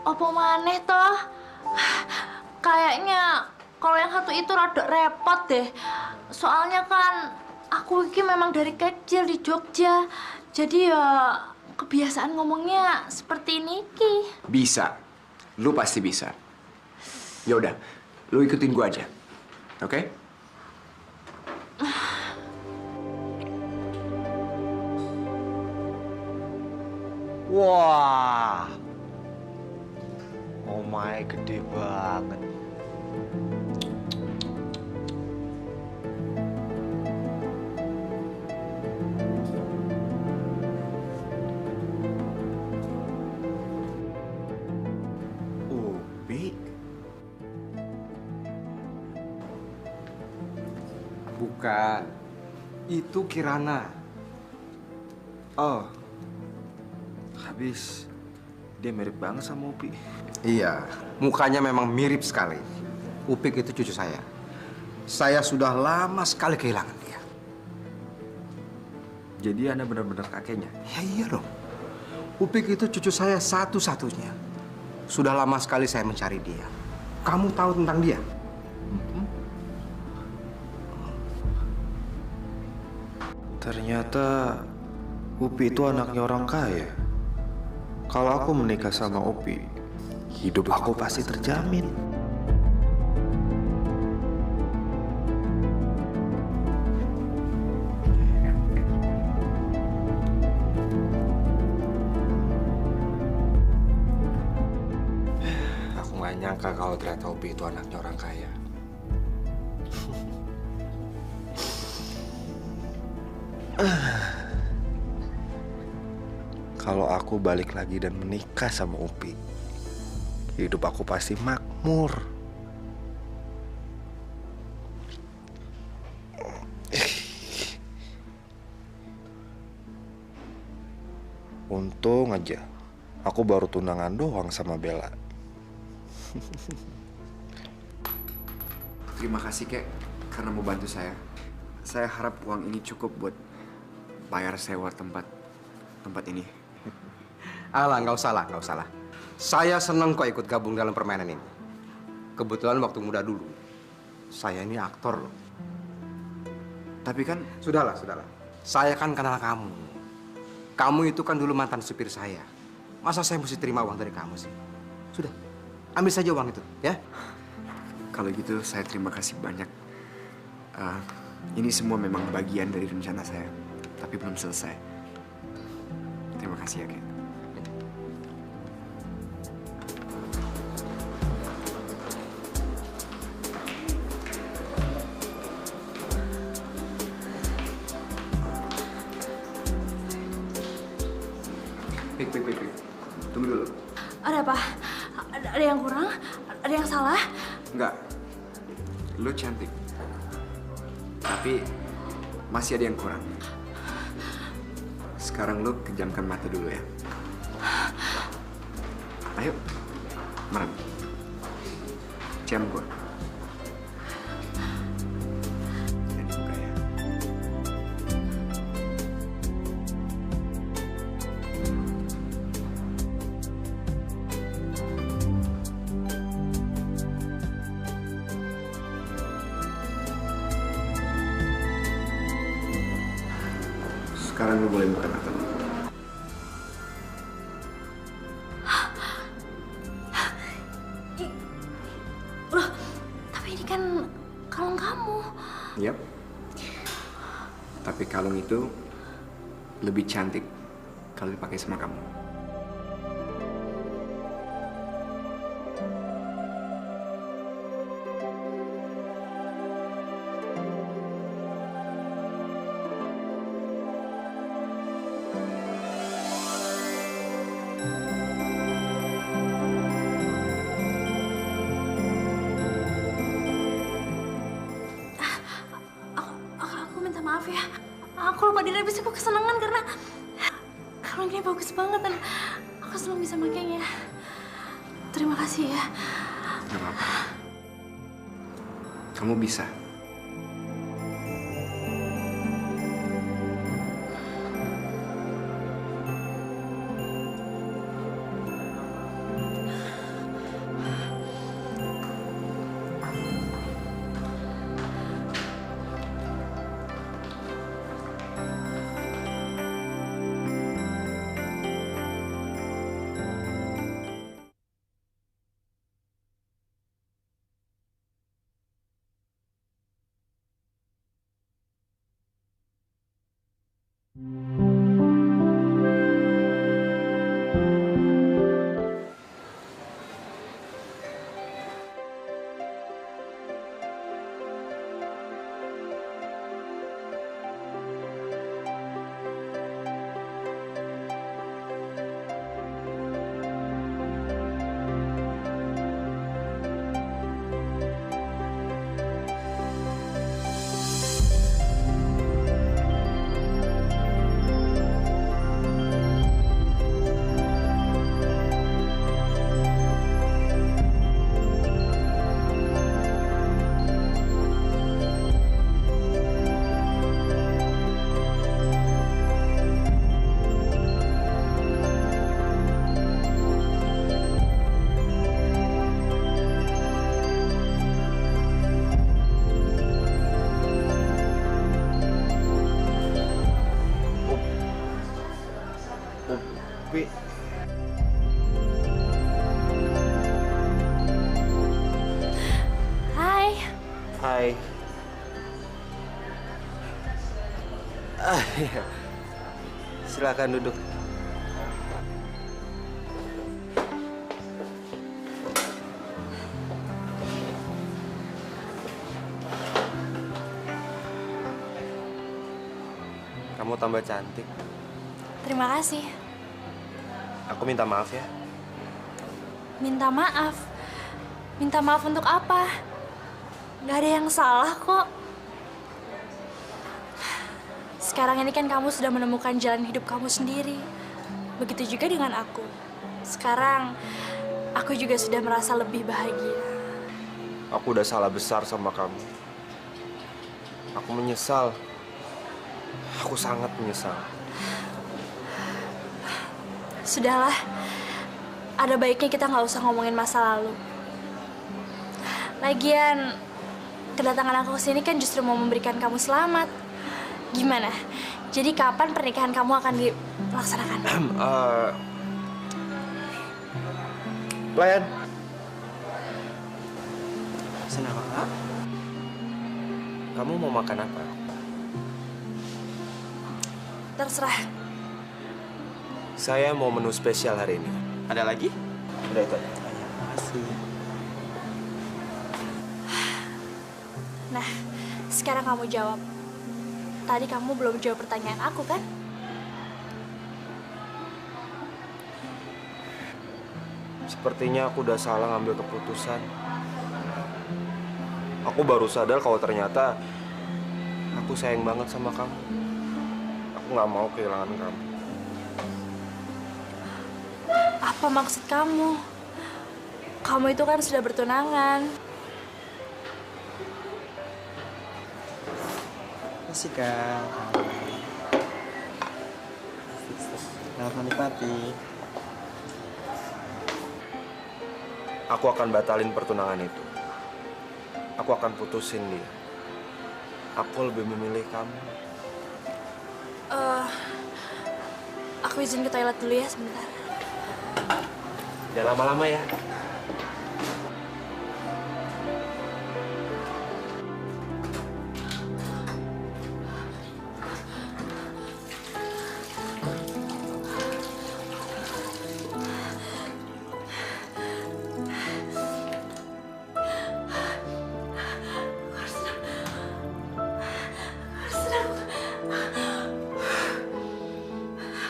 Apa maneh toh? Kayaknya kalau yang satu itu rada repot deh. Soalnya kan aku ini memang dari kecil di Jogja. Jadi ya kebiasaan ngomongnya seperti ini ki. Bisa. Lu pasti bisa. Ya udah, lu ikutin gua aja. Oke? Wah, oh my, gede banget. Upi? Bukan, itu Kirana. Oh, habis dia mirip banget sama Upi. Iya, mukanya memang mirip sekali. Upik itu cucu saya. Saya sudah lama sekali kehilangan dia. Jadi Anda benar-benar kakeknya? Ya iya dong. Upik itu cucu saya satu-satunya. Sudah lama sekali saya mencari dia. Kamu tahu tentang dia? Ternyata Upi itu anaknya orang kaya. Kalau aku menikah sama Upi, hidup aku pasti terjamin. Aku nggak nyangka kalau ternyata Upi itu anaknya orang kaya. Kalau aku balik lagi dan menikah sama Upi, hidup aku pasti makmur. Untung aja, aku baru tunangan doang sama Bella. Terima kasih, Kek, karena mau bantu saya. Saya harap uang ini cukup buat bayar sewa tempat ini. Alah, nggak usah lah. Saya senang kok ikut gabung dalam permainan ini. Kebetulan waktu muda dulu, saya ini aktor loh. Tapi kan... Sudahlah. Saya kan kenal kamu. Kamu itu kan dulu mantan supir saya. Masa saya mesti terima uang dari kamu sih? Sudah, ambil saja uang itu, ya. Kalau gitu, saya terima kasih banyak. Ini semua memang bagian dari rencana saya, tapi belum selesai. Terima kasih ya, Kek. Pik. Tunggu dulu. Ada apa? Ada yang kurang? Ada yang salah? Enggak. Lu cantik. Tapi masih ada yang kurang. Sekarang lu kejamkan mata dulu ya. Ayo. Merem. Cium gua. Dan buka ya. Sekarang lu boleh buka mata lu. Loh, tapi ini kan kalung kamu. Yap. Tapi kalung itu lebih cantik kalau dipakai sama kamu. Aku minta maaf ya. Aku lupa diri, habis aku kesenangan karena kalung ini bagus banget dan aku senang bisa makainya. Terima kasih ya. Gak apa-apa. Kamu bisa. Hai. Hai. Iya. Silakan duduk. Kamu tambah cantik. Terima kasih. Aku minta maaf ya. Minta maaf? Minta maaf untuk apa? Gak ada yang salah kok. Sekarang ini kan kamu sudah menemukan jalan hidup kamu sendiri. Begitu juga dengan aku. Sekarang, aku juga sudah merasa lebih bahagia. Aku udah salah besar sama kamu. Aku menyesal. Aku sangat menyesal. Sudahlah, ada baiknya kita nggak usah ngomongin masa lalu. Lagian, kedatangan aku ke sini kan justru mau memberikan kamu selamat. Gimana? Jadi kapan pernikahan kamu akan dilaksanakan? Pelayan. Senang apa? Kamu mau makan apa? Terserah. Saya mau menu spesial hari ini. Ada lagi? Udah itu aja. Makasih. Nah, sekarang kamu jawab. Tadi kamu belum jawab pertanyaan aku, kan? Sepertinya aku udah salah ngambil keputusan. Aku baru sadar kalau ternyata aku sayang banget sama kamu. Aku nggak mau kehilangan kamu. Apa maksud kamu? Kamu itu kan sudah bertunangan. Masih Kak. Selamat menikmati. Aku akan batalin pertunangan itu. Aku akan putusin dia. Aku lebih memilih kamu. Aku izin ke toilet dulu ya sebentar. Jangan lama-lama ya.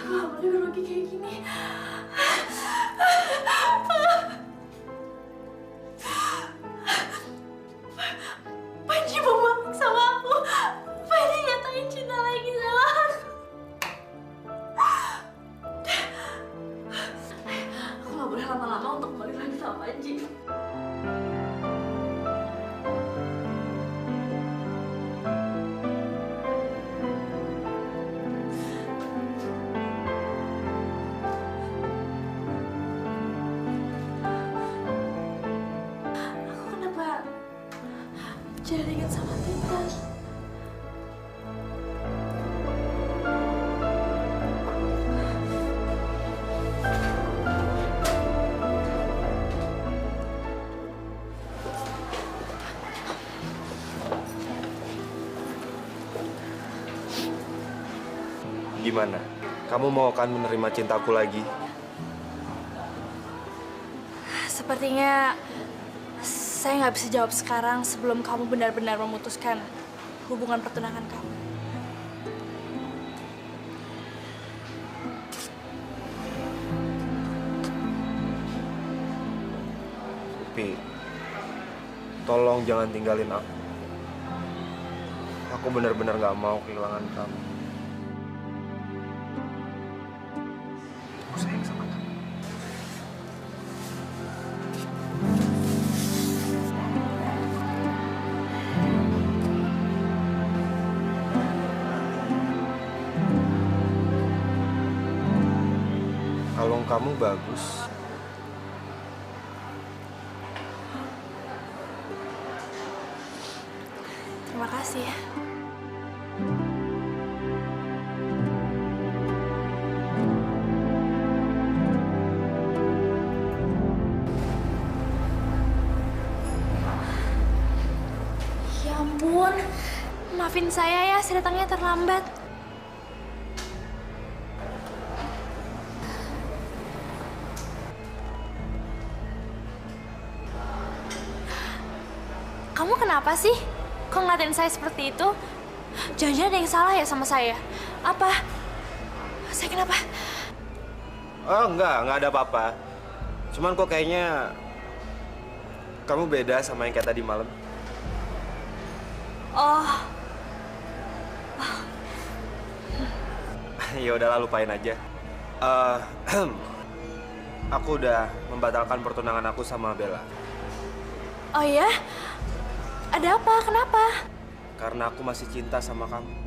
Aku gak boleh berugi kayak gini. Panji mau balik sama aku. Panji nyatain cinta lagi sama aku. Aku gak boleh lama-lama untuk balik lagi sama Panji. Aku kenapa jadi ingat sama Tita? Gimana? Kamu mau kan menerima cintaku lagi? Sepertinya saya nggak bisa jawab sekarang sebelum kamu benar-benar memutuskan hubungan pertunangan kamu. Pi, tolong jangan tinggalin aku. Aku benar-benar gak mau kehilangan kamu. Aku sayang sama kamu. Kalung kamu bagus. Terima kasih ya. Ya ampun, maafin saya ya, saya datangnya terlambat. Kamu kenapa sih? Kok ngeliatin saya seperti itu? Jangan-jangan ada yang salah ya sama saya? Apa? Saya kenapa? Oh, enggak ada apa-apa. Cuman kok kayaknya kamu beda sama yang kayak tadi malam. Oh. Ya udahlah, lupain aja. Aku udah membatalkan pertunangan aku sama Bella. Oh ya? Ada apa? Kenapa? Karena aku masih cinta sama kamu.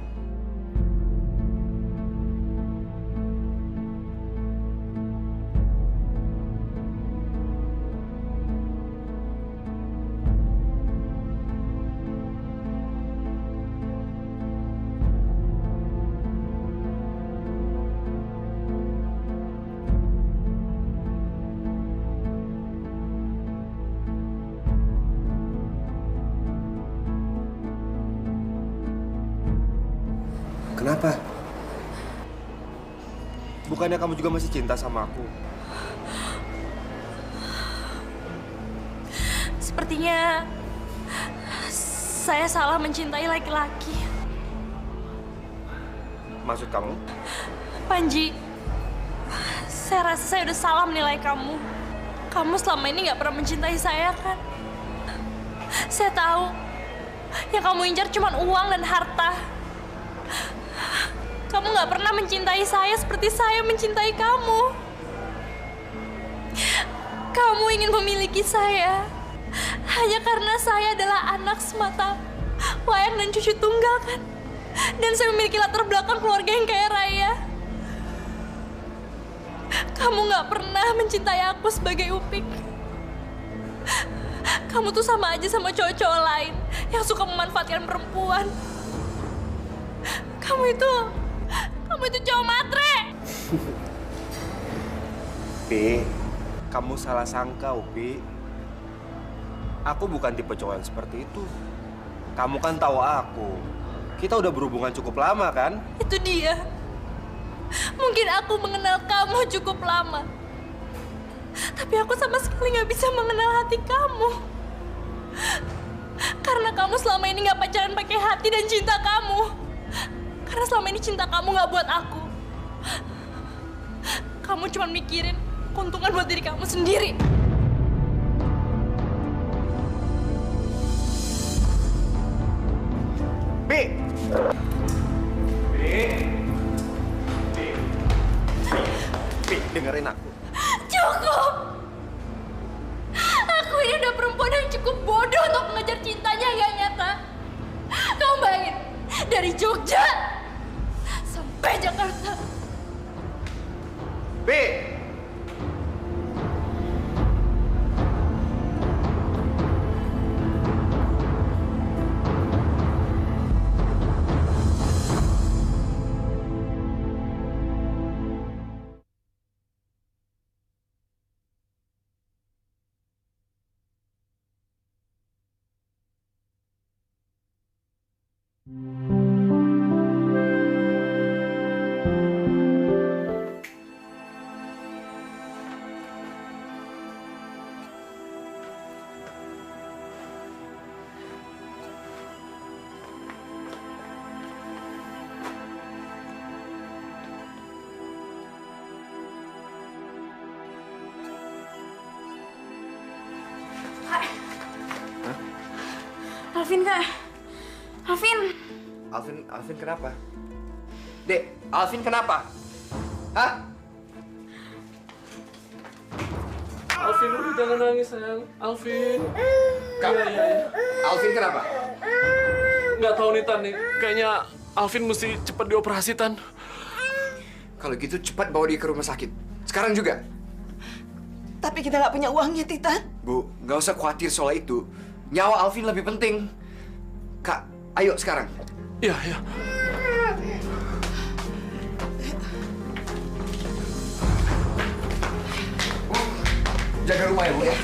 Kenapa? Bukannya kamu juga masih cinta sama aku? Sepertinya saya salah mencintai laki-laki. Maksud kamu? Panji, saya rasa saya udah salah menilai kamu. Kamu selama ini nggak pernah mencintai saya, kan? Saya tahu yang kamu incar cuma uang dan harta. Kamu nggak pernah mencintai saya seperti saya mencintai kamu. Kamu ingin memiliki saya hanya karena saya adalah anak semata wayang dan cucu tunggal, kan? Dan saya memiliki latar belakang keluarga yang kaya raya. Kamu nggak pernah mencintai aku sebagai Upik. Kamu tuh sama aja sama cowok-cowok lain yang suka memanfaatkan perempuan. Kamu itu cowok matre. Upi, kamu salah sangka, Upi. Aku bukan tipe cowok yang seperti itu. Kamu kan tahu aku. Kita udah berhubungan cukup lama, kan? Itu dia. Mungkin aku mengenal kamu cukup lama. Tapi aku sama sekali nggak bisa mengenal hati kamu. Karena kamu selama ini nggak pacaran pakai hati dan cinta kamu. Karena selama ini cinta kamu nggak buat aku. kamu cuma mikirin keuntungan buat diri kamu sendiri. Bi! Bi, dengerin aku. Cukup! Aku ini udah perempuan yang cukup bodoh untuk mengejar cintanya yang nyata. Kamu bayangin, dari Jogja sampai Jakarta. Bi! Alvin, Kak. Alvin. Alvin kenapa? Dek, Alvin kenapa? Hah? Alvin, udah jangan nangis, sayang. Alvin. Kak, Iya. Alvin kenapa? Nggak tahu nih, Tan. Nih. Kayaknya Alvin mesti cepat dioperasi, Tan. Kalau gitu cepat bawa dia ke rumah sakit. Sekarang juga. Tapi kita nggak punya uangnya, Titan. Bu, nggak usah khawatir soal itu. Nyawa Alvin lebih penting. Kak, ayo sekarang. Iya. Bu, jaga rumah ya, Bu ya.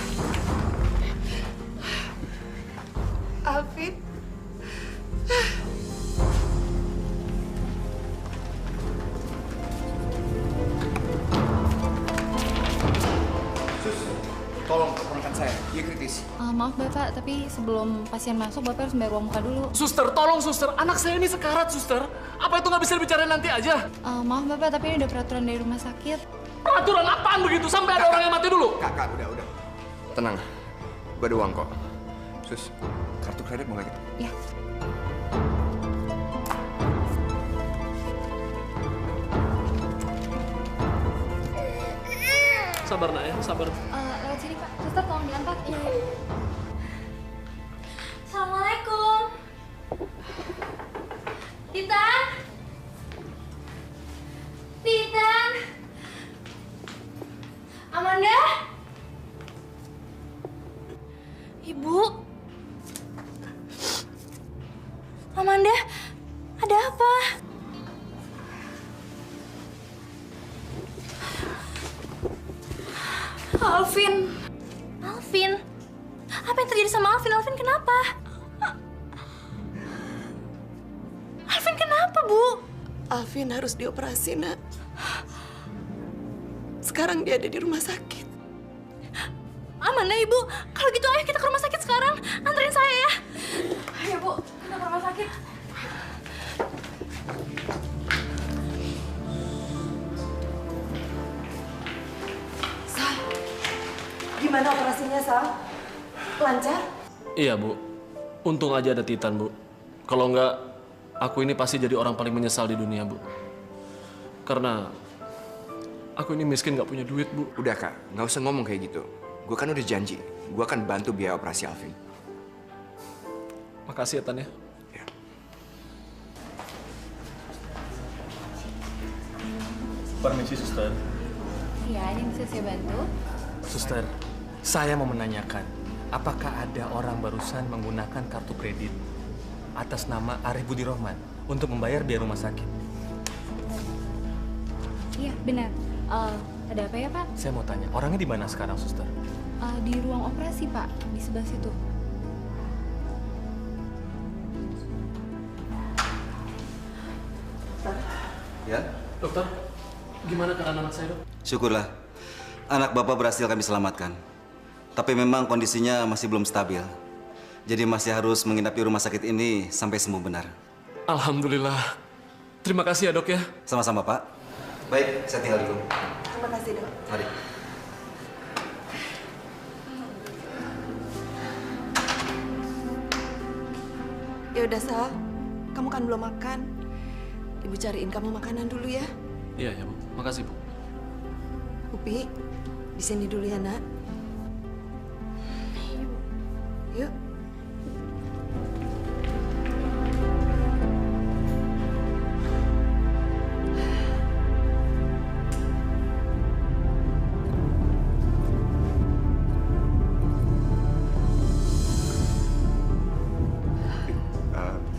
Alvin. Sus, tolong keponakan saya. Dia kritis. Maaf Bapak, tapi sebelum pasien masuk, Bapak harus bayar uang muka dulu. Suster, tolong suster. Anak saya ini sekarat, suster. Apa itu nggak bisa dibicarain nanti aja? Maaf Bapak, tapi ini udah peraturan dari rumah sakit. Peraturan apaan begitu? Sampai ada orang yang mati dulu? Kakak, udah. Tenang. Gua ada uang kok. Sus, kartu kredit mau nggak gitu? Ya. Sabar, nak ya. Sabar. Lewat sini Pak. Suster, tolong diangkat. Iya. Assalamualaikum. Titan. Titan. Amanda. Ibu. Amanda, ada apa? Alvin. Alvin? Apa yang terjadi sama Alvin? Alvin kenapa? Alvin kenapa, Bu? Alvin harus dioperasi, Nak. Sekarang dia ada di rumah sakit. Aman ya, Ibu. Kalau gitu ayo kita ke rumah sakit sekarang. Anterin saya ya. Ayo, Bu. Kita ke rumah sakit. Sal, gimana operasinya, Sal? Lancar? Iya, Bu. Untung aja ada Titan, Bu. Kalau nggak, aku ini pasti jadi orang paling menyesal di dunia, Bu. Karena aku ini miskin nggak punya duit, Bu. Udah, Kak. Nggak usah ngomong kayak gitu. Gue kan udah janji. Gue akan bantu biaya operasi Alvin. Makasih ya, Tan ya. Permisi, Suster. Iya, ini bisa saya bantu. Suster, saya mau menanyakan, apakah ada orang barusan menggunakan kartu kredit atas nama Arif Budi Rohman untuk membayar biaya rumah sakit? Iya, benar. Ada apa ya, Pak? Saya mau tanya, orangnya di mana sekarang, Suster? Di ruang operasi, Pak. Di sebelah situ. Ya? Dokter, gimana keadaan anak saya, Dok? Syukurlah, anak Bapak berhasil kami selamatkan. Tapi memang kondisinya masih belum stabil. Jadi masih harus menginap di rumah sakit ini sampai sembuh benar. Alhamdulillah. Terima kasih ya, Dok ya. Sama-sama, Pak. Baik, saya tinggal dulu. Terima kasih, Dok. Mari. Ya udah, Sal. Kamu kan belum makan. Ibu cariin kamu makanan dulu ya. Iya, ya, Bu. Makasih, Bu. Upi, di sini dulu ya, Nak. Yuk.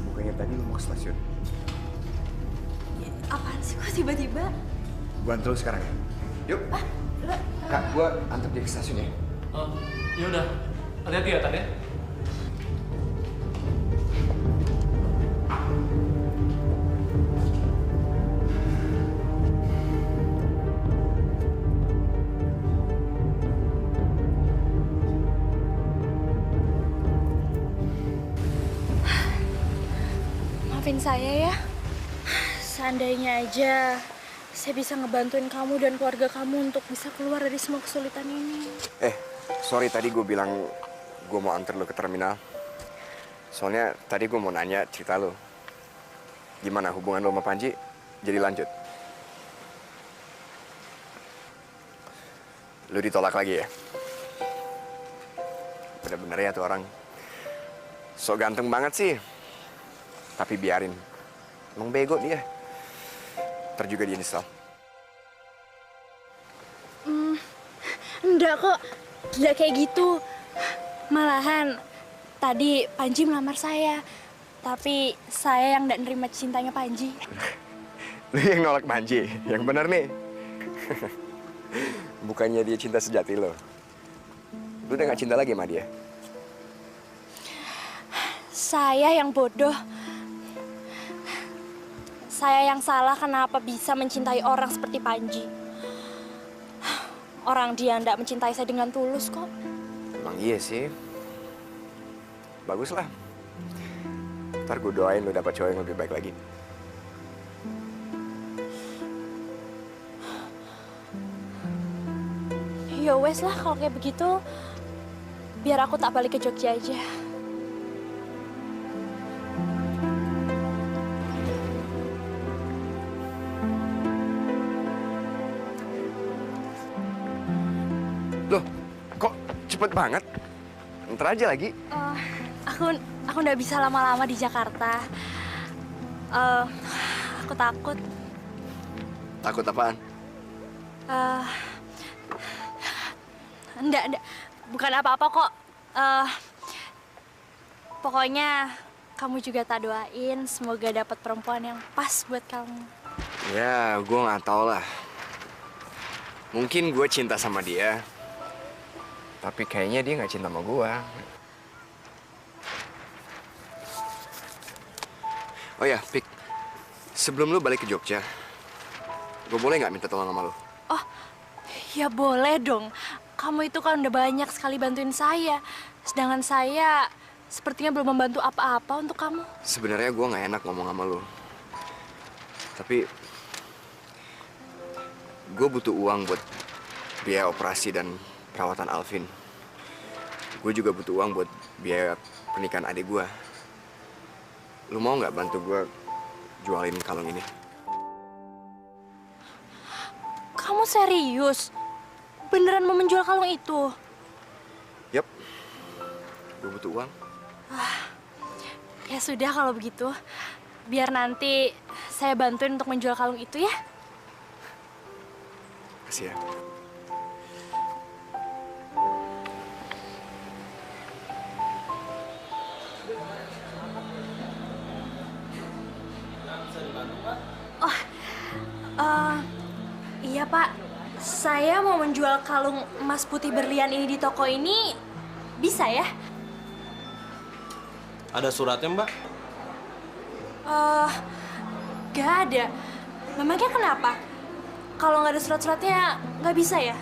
Bukannya tadi lu mau ke stasiun? Apaan sih kok tiba-tiba? Gua antar lu sekarang ya. Yuk. Kak, gua antar dia ke stasiun ya. Ya udah. Hati-hati ya, Tan ya. Maafin saya ya. Seandainya aja saya bisa ngebantuin kamu dan keluarga kamu untuk bisa keluar dari semua kesulitan ini. Sorry tadi gue bilang gue mau antar lo ke terminal. Soalnya tadi gue mau nanya cerita lo. Gimana hubungan lo sama Panji? Jadi lanjut. Lo ditolak lagi ya? Bener-bener ya tuh orang. So ganteng banget sih. Tapi biarin. Emang bego dia. Ntar juga dia nyesel. Enggak kok. Enggak kayak gitu. Malahan tadi Panji melamar saya. Tapi saya yang enggak nerima cintanya Panji. Lu yang nolak Panji? Yang bener nih. Bukannya dia cinta sejati lo. Lu udah gak cinta lagi sama dia? Saya yang bodoh. Saya yang salah kenapa bisa mencintai orang seperti Panji. Orang dia ndak mencintai saya dengan tulus kok. Emang iya sih. Bagus lah. Ntar gue doain lo dapat cowok yang lebih baik lagi. Ya wes lah kalau kayak begitu. Biar aku tak balik ke Jogja aja. Loh, kok cepet banget? Ntar aja lagi. Aku nggak bisa lama-lama di Jakarta. Aku takut. Takut apaan? Enggak. Bukan apa-apa kok. Pokoknya kamu juga tak doain semoga dapat perempuan yang pas buat kamu. Ya, gue nggak tahu lah. Mungkin gue cinta sama dia. Tapi kayaknya dia nggak cinta sama gue. Oh ya, Pik. Sebelum lu balik ke Jogja, gue boleh nggak minta tolong sama lu? Oh, ya boleh dong. Kamu itu kan udah banyak sekali bantuin saya. Sedangkan saya sepertinya belum membantu apa-apa untuk kamu. Sebenarnya gue nggak enak ngomong sama lu. Tapi gue butuh uang buat biaya operasi dan perawatan Alvin. Gue juga butuh uang buat biaya pernikahan adik gue. Lu mau nggak bantu gue jualin kalung ini? Kamu serius? Beneran mau menjual kalung itu? Yap. Gue butuh uang. Ya sudah kalau begitu. Biar nanti saya bantuin untuk menjual kalung itu ya. Kasih ya. Iya Pak, saya mau menjual kalung emas putih berlian ini di toko ini, bisa ya? Ada suratnya, Mbak? Gak ada. Memangnya kenapa? Kalau nggak ada surat-suratnya, nggak bisa ya?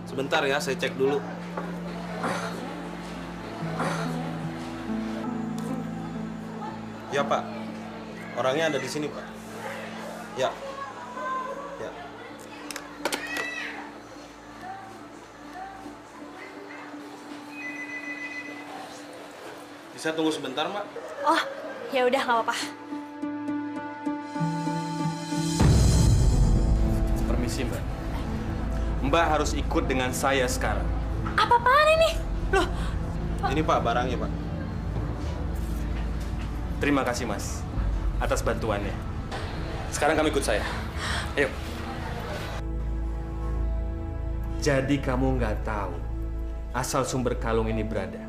Sebentar ya, saya cek dulu. Ya, Pak. Orangnya ada di sini, Pak. Ya. Ya. Bisa tunggu sebentar, Mbak? Oh, ya udah nggak apa-apa. Permisi, Mbak. Mbak harus ikut dengan saya sekarang. Apa-apaan ini? Loh, Ini Pak, barangnya Pak. Terima kasih, Mas, atas bantuannya. Sekarang kamu ikut saya. Ayo. Jadi kamu nggak tahu asal sumber kalung ini berada?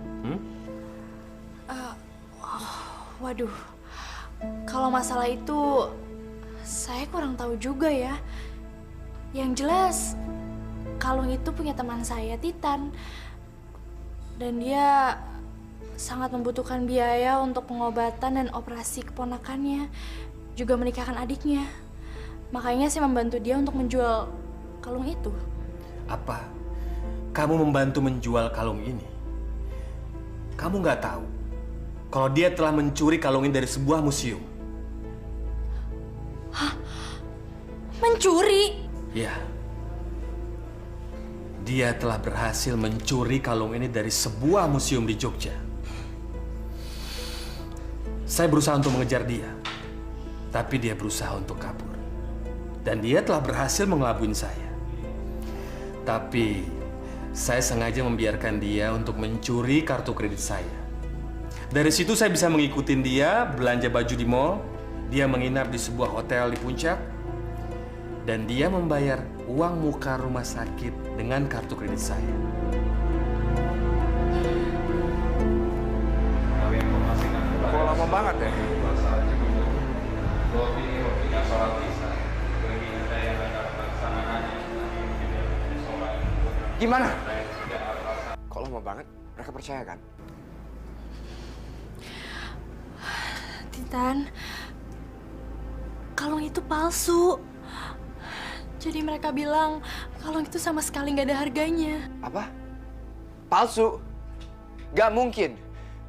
waduh. Kalau masalah itu, saya kurang tahu juga ya. Yang jelas, kalung itu punya teman saya, Titan. Dan dia sangat membutuhkan biaya untuk pengobatan dan operasi keponakannya, juga menikahkan adiknya. Makanya saya membantu dia untuk menjual kalung itu. Apa? Kamu membantu menjual kalung ini? Kamu nggak tahu kalau dia telah mencuri kalung ini dari sebuah museum. Hah? Mencuri? Ya. Dia telah berhasil mencuri kalung ini dari sebuah museum di Jogja. Saya berusaha untuk mengejar dia, tapi dia berusaha untuk kabur. Dan dia telah berhasil mengelabui saya. Tapi saya sengaja membiarkan dia untuk mencuri kartu kredit saya. Dari situ saya bisa mengikuti dia belanja baju di mall, dia menginap di sebuah hotel di Puncak, dan dia membayar uang muka rumah sakit dengan kartu kredit saya. Kok lama banget ya? Gimana? Kok lama banget? Mereka percaya kan? Titan, kalung itu palsu. Jadi mereka bilang kalung itu sama sekali nggak ada harganya. Apa? Palsu? Gak mungkin.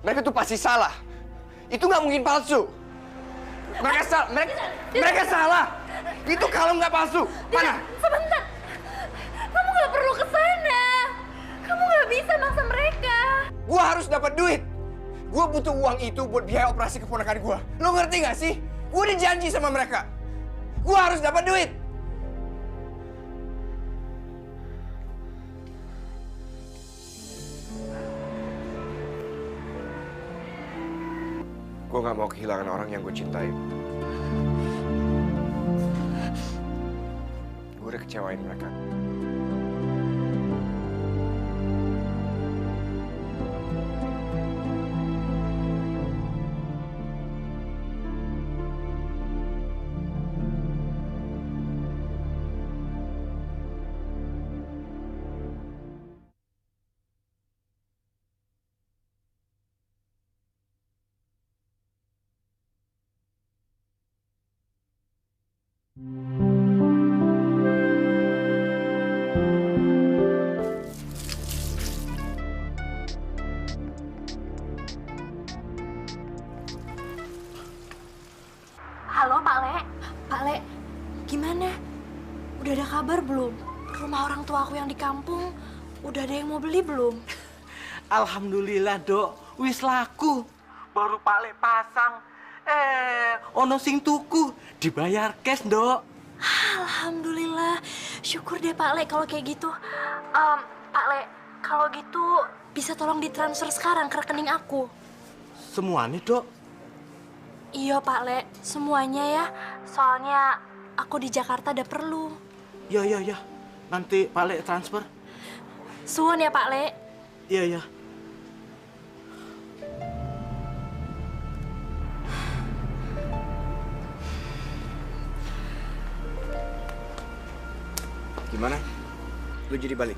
Mereka tuh pasti salah. Itu nggak mungkin palsu. Mereka salah. Mereka salah. Itu kalung nggak palsu. Mana? Sebentar. Kamu nggak perlu ke sana. Kamu nggak bisa maksa mereka. Gua harus dapat duit. Gua butuh uang itu buat biaya operasi keponakan gua. Lo ngerti nggak sih? Gua udah janji sama mereka. Gua harus dapat duit. Gue gak mau kehilangan orang yang gue cintai. Gue udah kecewain mereka. Halo Pak Le. Pak Le, gimana? Udah ada kabar belum? Rumah orang tua aku yang di kampung, udah ada yang mau beli belum? Alhamdulillah, Dok. Wis laku. Baru Pak Le pasang. Ono sing tuku. Dibayar cash, Dok. Alhamdulillah. Syukur deh Pak Le kalau kayak gitu. Pak Le, kalau gitu bisa tolong ditransfer sekarang ke rekening aku. Semuanya, Dok. Iya Pak Le, semuanya ya. Soalnya aku di Jakarta ada perlu. Ya. Nanti Pak Le transfer. Suwun ya Pak Le. Iya. Gimana? Lu jadi balik?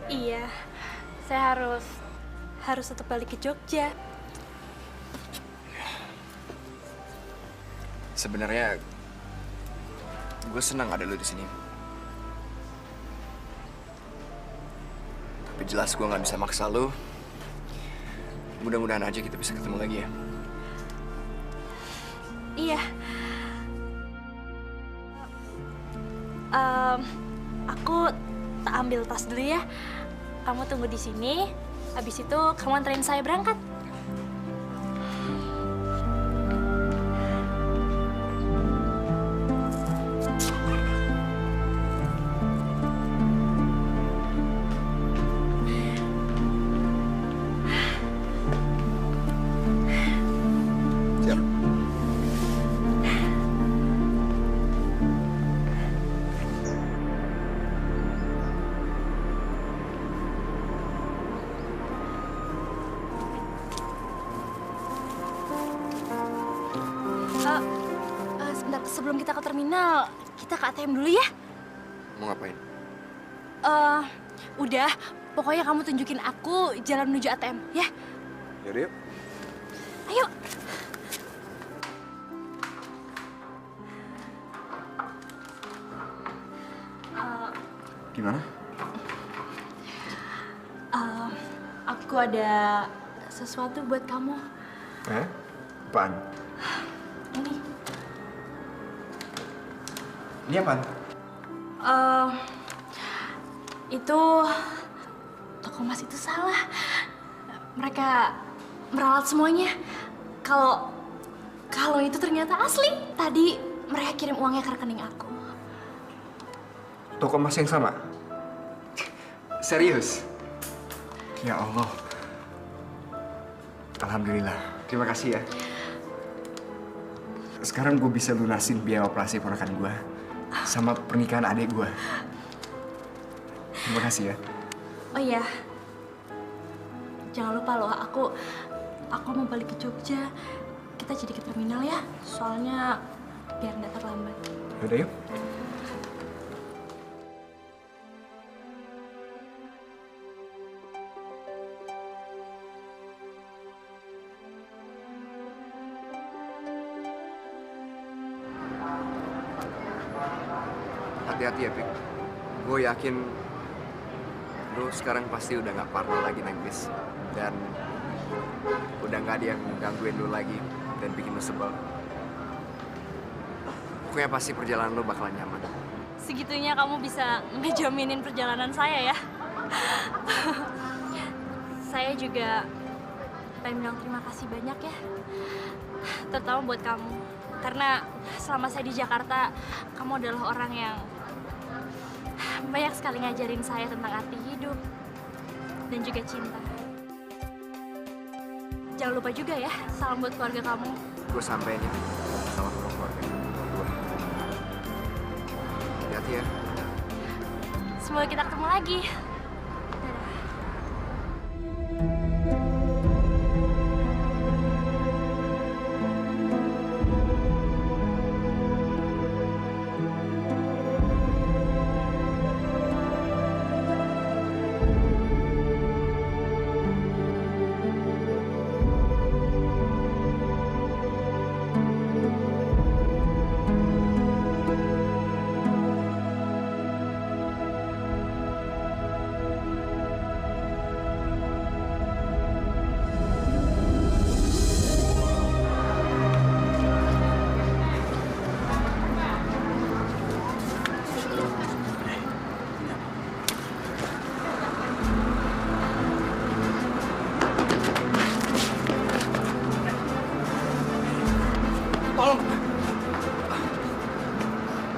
Iya, saya harus tetap balik ke Jogja. Sebenarnya gue senang ada lu di sini. Tapi jelas gue nggak bisa maksa lu. Mudah-mudahan aja kita bisa ketemu lagi ya. Iya. Aku tak ambil tas dulu ya. Kamu tunggu di sini. Habis itu kamu anterin saya berangkat. Sebentar, sebelum kita ke terminal, kita ke ATM dulu ya. Mau ngapain? Udah, pokoknya kamu tunjukin aku jalan menuju ATM, ya? Yaudah yuk. Ayo. Gimana? Aku ada sesuatu buat kamu. Apaan? Ini. Ini apaan? Itu toko emas itu salah. Mereka meralat semuanya. Kalau itu ternyata asli. Tadi mereka kirim uangnya ke rekening aku. Toko emas yang sama? Serius? Ya Allah. Alhamdulillah. Terima kasih ya. Sekarang gue bisa lunasin biaya operasi ponakan gue sama pernikahan adik gue. Terima kasih ya. Oh iya. Jangan lupa loh, aku mau balik ke Jogja. Kita jadi ke terminal ya. Soalnya biar nggak terlambat. Yaudah yuk. Hati-hati ya, Pik. Gue yakin lu sekarang pasti udah gak parno lagi nangis. Dan udah gak ada yang gangguin lu lagi dan bikin lu sebel. Pokoknya pasti perjalanan lu bakalan nyaman. Segitunya kamu bisa ngejaminin perjalanan saya ya. Saya juga pengen bilang terima kasih banyak ya. Terutama buat kamu. Karena selama saya di Jakarta, kamu adalah orang yang banyak sekali ngajarin saya tentang arti hidup dan juga cinta. Jangan lupa juga ya, salam buat keluarga kamu. Gue sampein ya, salam buat keluarga gue. Hati-hati ya. Semoga kita ketemu lagi.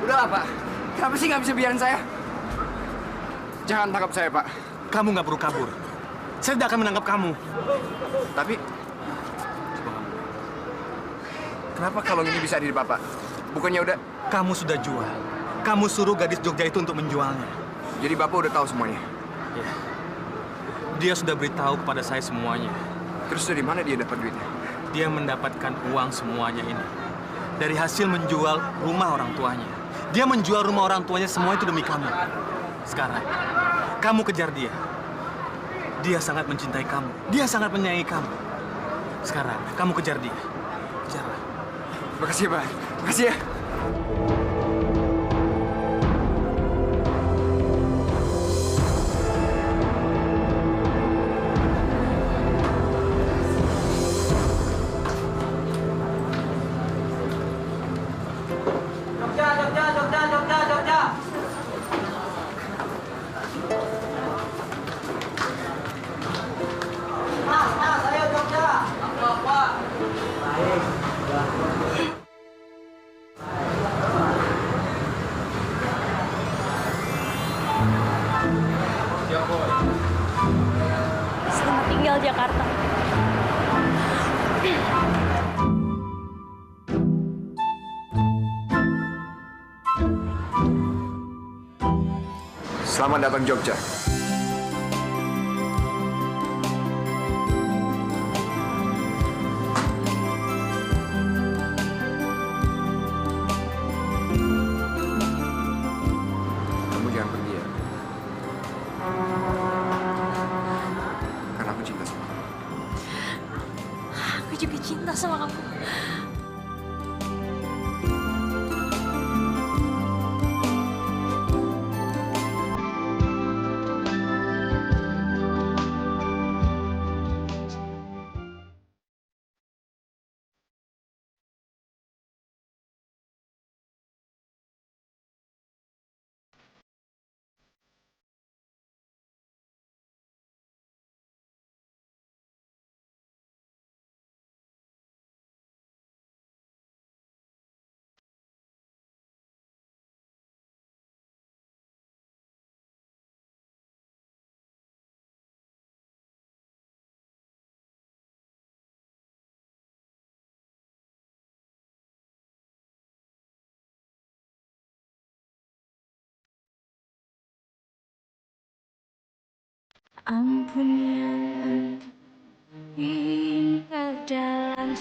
Udahlah, Pak. Kenapa sih nggak bisa biarin saya? Jangan tangkap saya, Pak. Kamu nggak perlu kabur. Saya tidak akan menangkap kamu. Tapi, kenapa kalung ini bisa ada di Bapak? Bukannya udah... Kamu sudah jual. Kamu suruh gadis Jogja itu untuk menjualnya. Jadi Bapak udah tahu semuanya? Ya. Dia sudah beritahu kepada saya semuanya. Terus dari mana dia dapat duitnya? Dia mendapatkan uang semuanya ini dari hasil menjual rumah orang tuanya. Dia menjual rumah orang tuanya semua itu demi kamu. Sekarang, kamu kejar dia. Dia sangat mencintai kamu. Dia sangat menyayangi kamu. Sekarang, kamu kejar dia. Kejarlah. Makasih, Pak. Makasih ya. Selamat datang Jogja. Kamu jangan pergi ya. Karena aku cinta sama kamu. Aku juga cinta sama kamu. Ampun yang hingga dalam